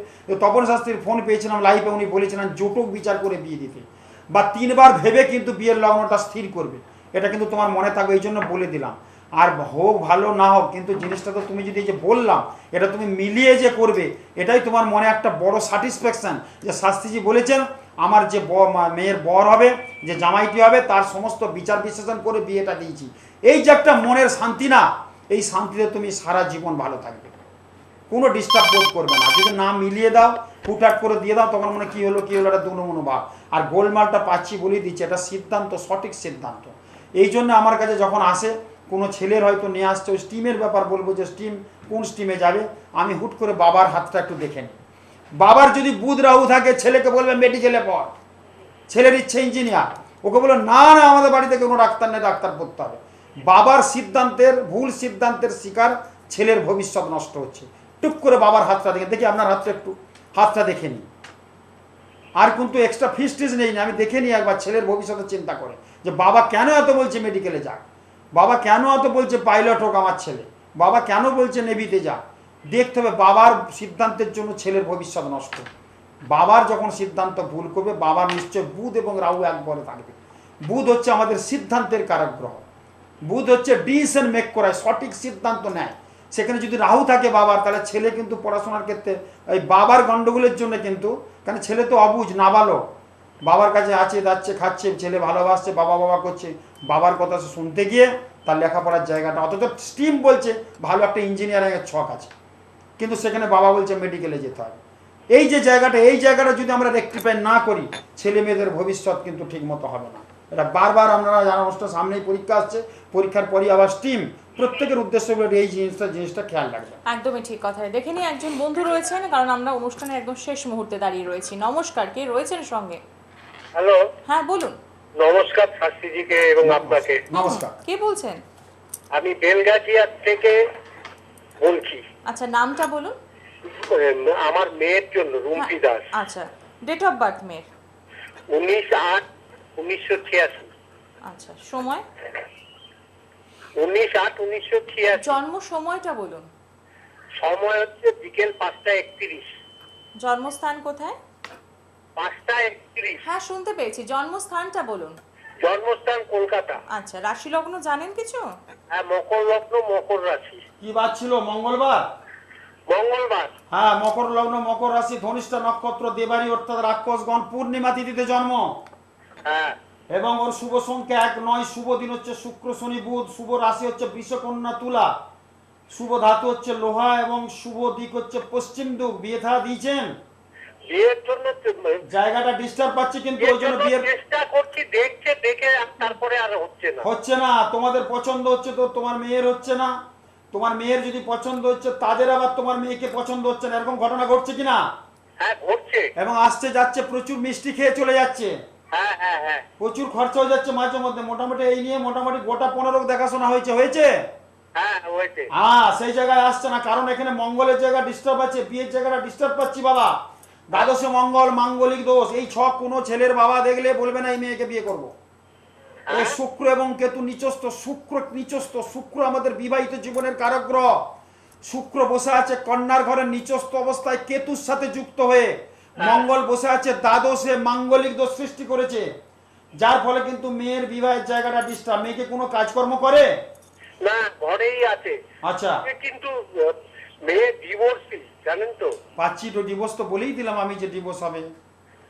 তপন শাস্ত্রীর ফোন পেয়েছিলাম লাইভে, উনি বলেছিলেন জটক বিচার করে বিয়ে দিতে, বা 3 বার ভেবে কিন্তু বিয়ের লগ্নটা স্থির করবে। এটা কিন্তু তোমার মনে থাকবে, এই জন্য বলে দিলাম। আর হোক ভালো না হোক, কিন্তু জিনিসটা তো তুমি যদি যে বললাম, এটা তুমি মিলিয়ে যে করবে, এটাই তোমার মনে একটা বড় স্যাটিসফ্যাকশন, যে শাস্ত্রীজি বলেছেন আমার যে মেয়ের বর হবে, যে জামাইটি হবে, তার সমস্ত বিচার বিশ্লেষণ করে বিয়েটা দিয়েছি। এই যে একটা মনের শান্তি না, এই শান্তিতে তুমি সারা জীবন ভালো থাকবে, কোনো ডিস্টার্ব বোধ করবে না। যদি না মিলিয়ে দাও, হুটহাট করে দিয়ে দাও, তখন মনে কি হলো একটা দুনো ভাব। আর গোলমালটা পাচ্ছি বলেই দিচ্ছে, এটা সিদ্ধান্ত, সঠিক সিদ্ধান্ত। এই জন্য আমার কাছে যখন আসে কোনো ছেলের হয়তো নিয়ে আসছে, ওই স্টিমের ব্যাপার বলবো, যে স্টিম কোন স্টিমে যাবে, আমি হুট করে বাবার হাতটা একটু দেখে নিই। বাবার যদি বুধ রাহু থাকে, ছেলেকে বলবে মেডিকেলে পড়, ছেলের ইচ্ছে ইঞ্জিনিয়ার, ওকে বলে না না আমাদের বাড়িতে কোনো ডাক্তার নেই, ডাক্তার পড়তে হবে। বাবার সিদ্ধান্তের, ভুল সিদ্ধান্তের শিকার ছেলের ভবিষ্যৎ নষ্ট হচ্ছে। টুক করে বাবার হাতটা দেখি আপনার হাতটা দেখে নিই। আর কিন্তু এক্সট্রা ফিস নেই না, আমি দেখে নিই একবার ছেলের ভবিষ্যতের চিন্তা করে, যে বাবা কেন এত বলছে মেডিকেলে যাক, বাবা কেন এত বলছে পাইলট হোক আমার ছেলে, বাবা কেন বলছে নেভিতে যা। দেখতে হবে বাবার সিদ্ধান্তের জন্য ছেলের ভবিষ্যৎ নষ্ট। বাবার যখন সিদ্ধান্ত ভুল করবে, বাবার নিশ্চয় বুধ এবং রাহু একবারে থাকবে। বুধ হচ্ছে আমাদের সিদ্ধান্তের কারক গ্রহ। বুধ হচ্ছে ডিসিশন মেক করায়, সঠিক সিদ্ধান্ত নেয়। সেখানে যদি রাহু থাকে বাবার, তাহলে ছেলে কিন্তু পড়াশোনার ক্ষেত্রে এই বাবার গণ্ডগোলের জন্য কিন্তু, কারণ ছেলে তো অবুঝ, নাবালক, বাবার কাছে আছে, যাচ্ছে, খাচ্ছে, ছেলে ভালোবাসছে, বাবা করছে, বাবার কথা শুনতে গিয়ে তার লেখাপড়ার জায়গাটা, অথচ স্ট্রিম বলছে ভালো একটা ইঞ্জিনিয়ারিংয়ের ছক আছে, কিন্তু সেখানে বাবা বলছে মেডিকেলে যেতে হবে। এই যে জায়গাটা, এই জায়গাটা যদি আমরা রেকটিফাই না করি, ছেলে মেয়েদের ভবিষ্যৎ কিন্তু ঠিক মতো হবে না। এটা বারবার আপনারা জানার অনুষ্ঠান সামনেই পরীক্ষা আসছে, পরীক্ষার পরই আবার স্টিম, প্রত্যেকের উদ্দেশ্য করে এই জিনিসটা খেয়াল রাখবেন। একদমই ঠিক কথা। দেখে নিই একজন বন্ধু রয়েছেন, কারণ আমরা অনুষ্ঠানের একদম শেষ মুহূর্তে দাঁড়িয়ে রয়েছি। নমস্কার, কে রয়েছেন সঙ্গে? হ্যালো, হ্যাঁ বলুন। নমস্কার শাস্ত্রীজিকে এবং আপনাকে। নমস্কার। কে বলছেন? আমি বেলগাছিয়া থেকে বলছি। আচ্ছা, নামটা বলুন। আমার মেয়ের জন্য রুমকি দাস, আচ্ছা, ডেট অফ বার্থ মেয়ের? 19/8/1986। আচ্ছা, সময়? 19/8/1986। জন্ম সময়টা বলুন। সময় হচ্ছে বিকেল 5:31। জন্মস্থান কোথায়? 5:31। হ্যাঁ, শুনতে পেয়েছি। জন্মস্থানটা বলুন। জন্মস্থান কলকাতা। আচ্ছা, রাশি লগ্ন জানেন কিছু? হ্যাঁ, মকর লগ্ন, মকর রাশি। কি বার ছিল? মঙ্গলবার। মঙ্গলবার। হ্যাঁ, মকর লগ্ন, মকর রাশি, ধনিষ্ঠা নক্ষত্র, দেবারি অর্থাৎ রাক্ষসগণ, পূর্ণিমা তিথিতে জন্ম। হ্যাঁ। এবং ওর শুভ সংখ্যা 1, 9, শুভ দিন হচ্ছে শুক্র, শনি, বুধ, শুভ রাশি হচ্ছে বৃষকন্যা, তুলা, শুভ ধাতু হচ্ছে লোহা এবং শুভ দিক হচ্ছে পশ্চিম দিক। বিয়ে থা দিয়েছেন? বিয়ের জন্য জায়গাটা ডিস্টার্ব পাচ্ছে, কিন্তু ওই জন্য বিয়ের চেষ্টা করছি, দেখে তারপরে আর হচ্ছে না। তোমাদের পছন্দ হচ্ছে তো তোমার মেয়ের হচ্ছে না, তোমার মেয়ের যদি পছন্দ হচ্ছে তাদের আবার তোমার মেয়েকে পছন্দ হচ্ছে না, এরকম ঘটনা ঘটছে কিনা? হ্যাঁ, ঘটছে। এবং আসছে যাচ্ছে, প্রচুর মিষ্টি খেয়ে চলে যাচ্ছে, হ্যাঁ হ্যাঁ হ্যাঁ। প্রচুর খরচা হয়ে যাচ্ছে মাঝে মধ্যে। মোটামুটি এই নিয়ে মোটামুটি গোটা 15 দেখাশোনা হয়েছে। হ্যাঁ, হয়েছে। হ্যাঁ, সেই জায়গায় আসছে না, কারণ এখানে মঙ্গলের জায়গা ডিস্টার্ব আছে, বিয়ের জায়গাটা ডিস্টার্ব পাচ্ছি বাবা। দ্বাদশে মঙ্গল, মাঙ্গলিক দোষ, এই ছক কোনো ছেলের বাবা দেখলে বলবে না এই মেয়েকে বিয়ে করবো। এই শুক্র এবং কেতু নিচস্থ, শুক্র আমাদের বিবাহিত জীবনের কারক গ্রহ। শুক্র বসে আছে কন্যার ঘরে নিচস্থ অবস্থায় কেতুর সাথে যুক্ত হয়ে, মঙ্গল বসে আছে দ্বাদশে, মাঙ্গলিক দোষ সৃষ্টি করেছে, যার ফলে কিন্তু মেয়ের বিবাহের জায়গাটা ডিস্টার্ব। মেয়েকে কোনো কাজকর্ম করে না, ঘরেই আছে। আচ্ছা, কিন্তু মেয়ে ডিভোর্সি, জানেন তো? পাচ্ছি তো, ডিভোর্স তো বলেই দিলাম আমি যে ডিভোর্স হবে।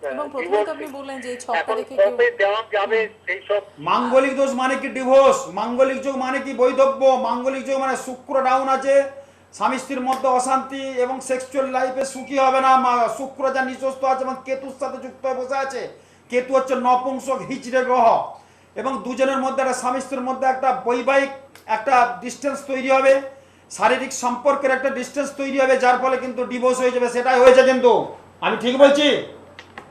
এবং প্রথমে তো আপনি বললেন যে এই ছকটা এখন দেখে কবে দেওয়া যাবে সেই সব। মাঙ্গলিক দোষ মানে কি ডিভোর্স, মাঙ্গলিক যোগ মানে কি বৈধব্য, মাঙ্গলিক যোগ মানে শুক্র ডাউন আছে, স্বামী স্ত্রীর মধ্যে অশান্তি এবং সেক্সুয়াল লাইফে সুখী হবে না। শুক্র যা নিচস্থ আছে এবং কেতুর সাথে যুক্ত হয়ে বসে আছে। কেতু হচ্ছে নপুংসক, হিজড়ে গ্রহ, এবং দুজনের মধ্যে একটা স্বামী স্ত্রীর মধ্যে একটা বৈবাহিক একটা ডিস্টেন্স তৈরি হবে, শারীরিক সম্পর্কের একটা ডিস্টেন্স তৈরি হবে, যার ফলে কিন্তু ডিভোর্স হয়ে যাবে। সেটাই হয়েছে, কিন্তু আমি ঠিক বলছি?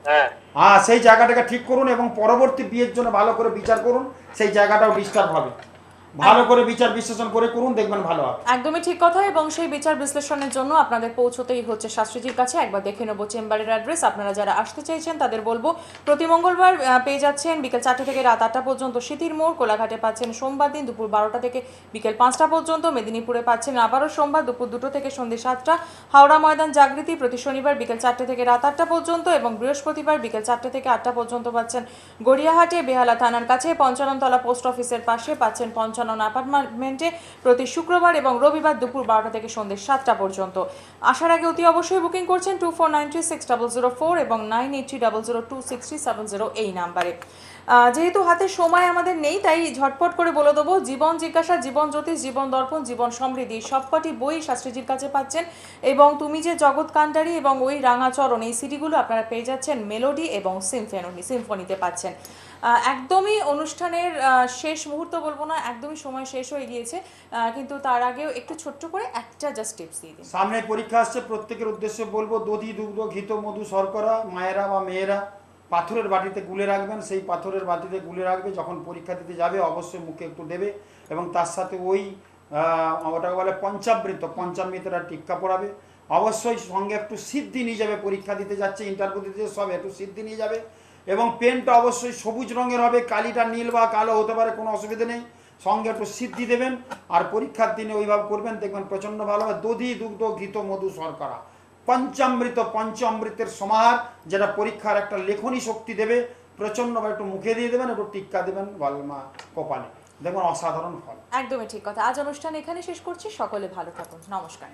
হ্যাঁ। হ্যাঁ, সেই জায়গাটাকে ঠিক করুন এবং পরবর্তী বিয়ের জন্য ভালো করে বিচার করুন। সেই জায়গাটাও ডিস্টার্ব হবে, ভালো করে বিচার বিশ্লেষণ করে করুন, দেখবেন ভালো হবে। একদমই ঠিক কথা। এবং সেই বিচার বিশ্লেষণের জন্য আপনাদের পৌঁছতেই হচ্ছে শাস্ত্রীজির কাছে। একবার দেখে নেবো চেম্বারের অ্যাড্রেস। আপনারা যারা আসতে চাইছেন তাদের বলবো, প্রতি মঙ্গলবার পেয়ে যাচ্ছেন বিকেল 4টে থেকে রাত 8টা পর্যন্ত সিটির মোড়। কোলাঘাটে পাচ্ছেন সোমবার দিন দুপুর 12টা থেকে বিকেল 5টা পর্যন্ত। মেদিনীপুরে পাচ্ছেন আবারও সোমবার দুপুর 2টো থেকে সন্ধ্যে 7টা। হাওড়া ময়দান জাগৃতি প্রতি শনিবার বিকেল 4টে থেকে রাত 8টা পর্যন্ত এবং বৃহস্পতিবার বিকেল 4টে থেকে 8টা পর্যন্ত পাচ্ছেন গড়িয়াহাটে বেহালা থানার কাছে পঞ্চাননতলা পোস্ট অফিসের পাশে পাচ্ছেন পঞ্চানন অ্যাপার্টমেন্টে প্রতি শুক্রবার এবং রবিবার দুপুর 12টা থেকে সন্ধ্যে 7টা পর্যন্ত। আসার আগে অতি অবশ্যই বুকিং করছেন 24936004 এবং 9830026370 এই নাম্বারে। যেহেতু হাতে সময় আমাদের নেই, তাই ঝটপট করে বলে দেবো, জীবন জিজ্ঞাসা, জীবন জ্যোতিষ, জীবন দর্পণ, জীবন সমৃদ্ধি সবকটি বই শাস্ত্রীজির কাছে পাচ্ছেন। এবং তুমি যে জগৎ কান্ডারি এবং ওই রাঙাচরণ, এই সিডিগুলো আপনারা পেয়ে যাচ্ছেন মেলোডি এবং সিম্ফনিতে পাচ্ছেন। একদমই অনুষ্ঠানের শেষ মুহূর্ত বলবো না, একদমই সময় শেষ হয়ে গিয়েছে, কিন্তু তার আগেও একটু ছোট্ট করে একটা জাস্ট টিপস দিয়ে দিন। সামনে পরীক্ষা আসছে, প্রত্যেকের উদ্দেশ্যে বলবো, দধি, দুগ্ধ, ঘিত, মধু, শর্করা মায়েরা বা মেয়েরা পাথরের বাটিতে গুলে রাখবেন। সেই পাথরের বাটিতে গুলে রাখবে, যখন পরীক্ষা দিতে যাবে অবশ্যই মুখে একটু দেবে এবং তার সাথে ওই ওটাকে বলে পঞ্চামৃতটা টিক্কা পড়াবে। অবশ্যই সঙ্গে একটু সিদ্ধি নিয়ে যাবে, পরীক্ষা দিতে যাচ্ছে, ইন্টারভিউ দিতে সব একটু সিদ্ধি নিয়ে যাবে। এবং পেনটা অবশ্যই সবুজ রঙের হবে, কালিটা নীল বা কালো হতে পারে, কোনো অসুবিধা নেই। সঙ্গে একটু সিদ্ধি দেবেন আর পরীক্ষার দিনে ওইভাবে করবেন, দেখবেন প্রচণ্ড ভালো হবে। দধি, দুগ্ধ, ঘিত, মধু, শর্করা, পঞ্চামৃতের সমাহার, যেটা পরীক্ষার একটা লেখনী শক্তি দেবে। প্রচণ্ডভাবে একটু মুখে দিয়ে দেবেন, একটু টিক্কা দেবেন গলমা কপালে, দেখবেন অসাধারণ ফল। একদমই ঠিক কথা। আজ অনুষ্ঠান এখানে শেষ করছি। সকলে ভালো থাকুন। নমস্কার।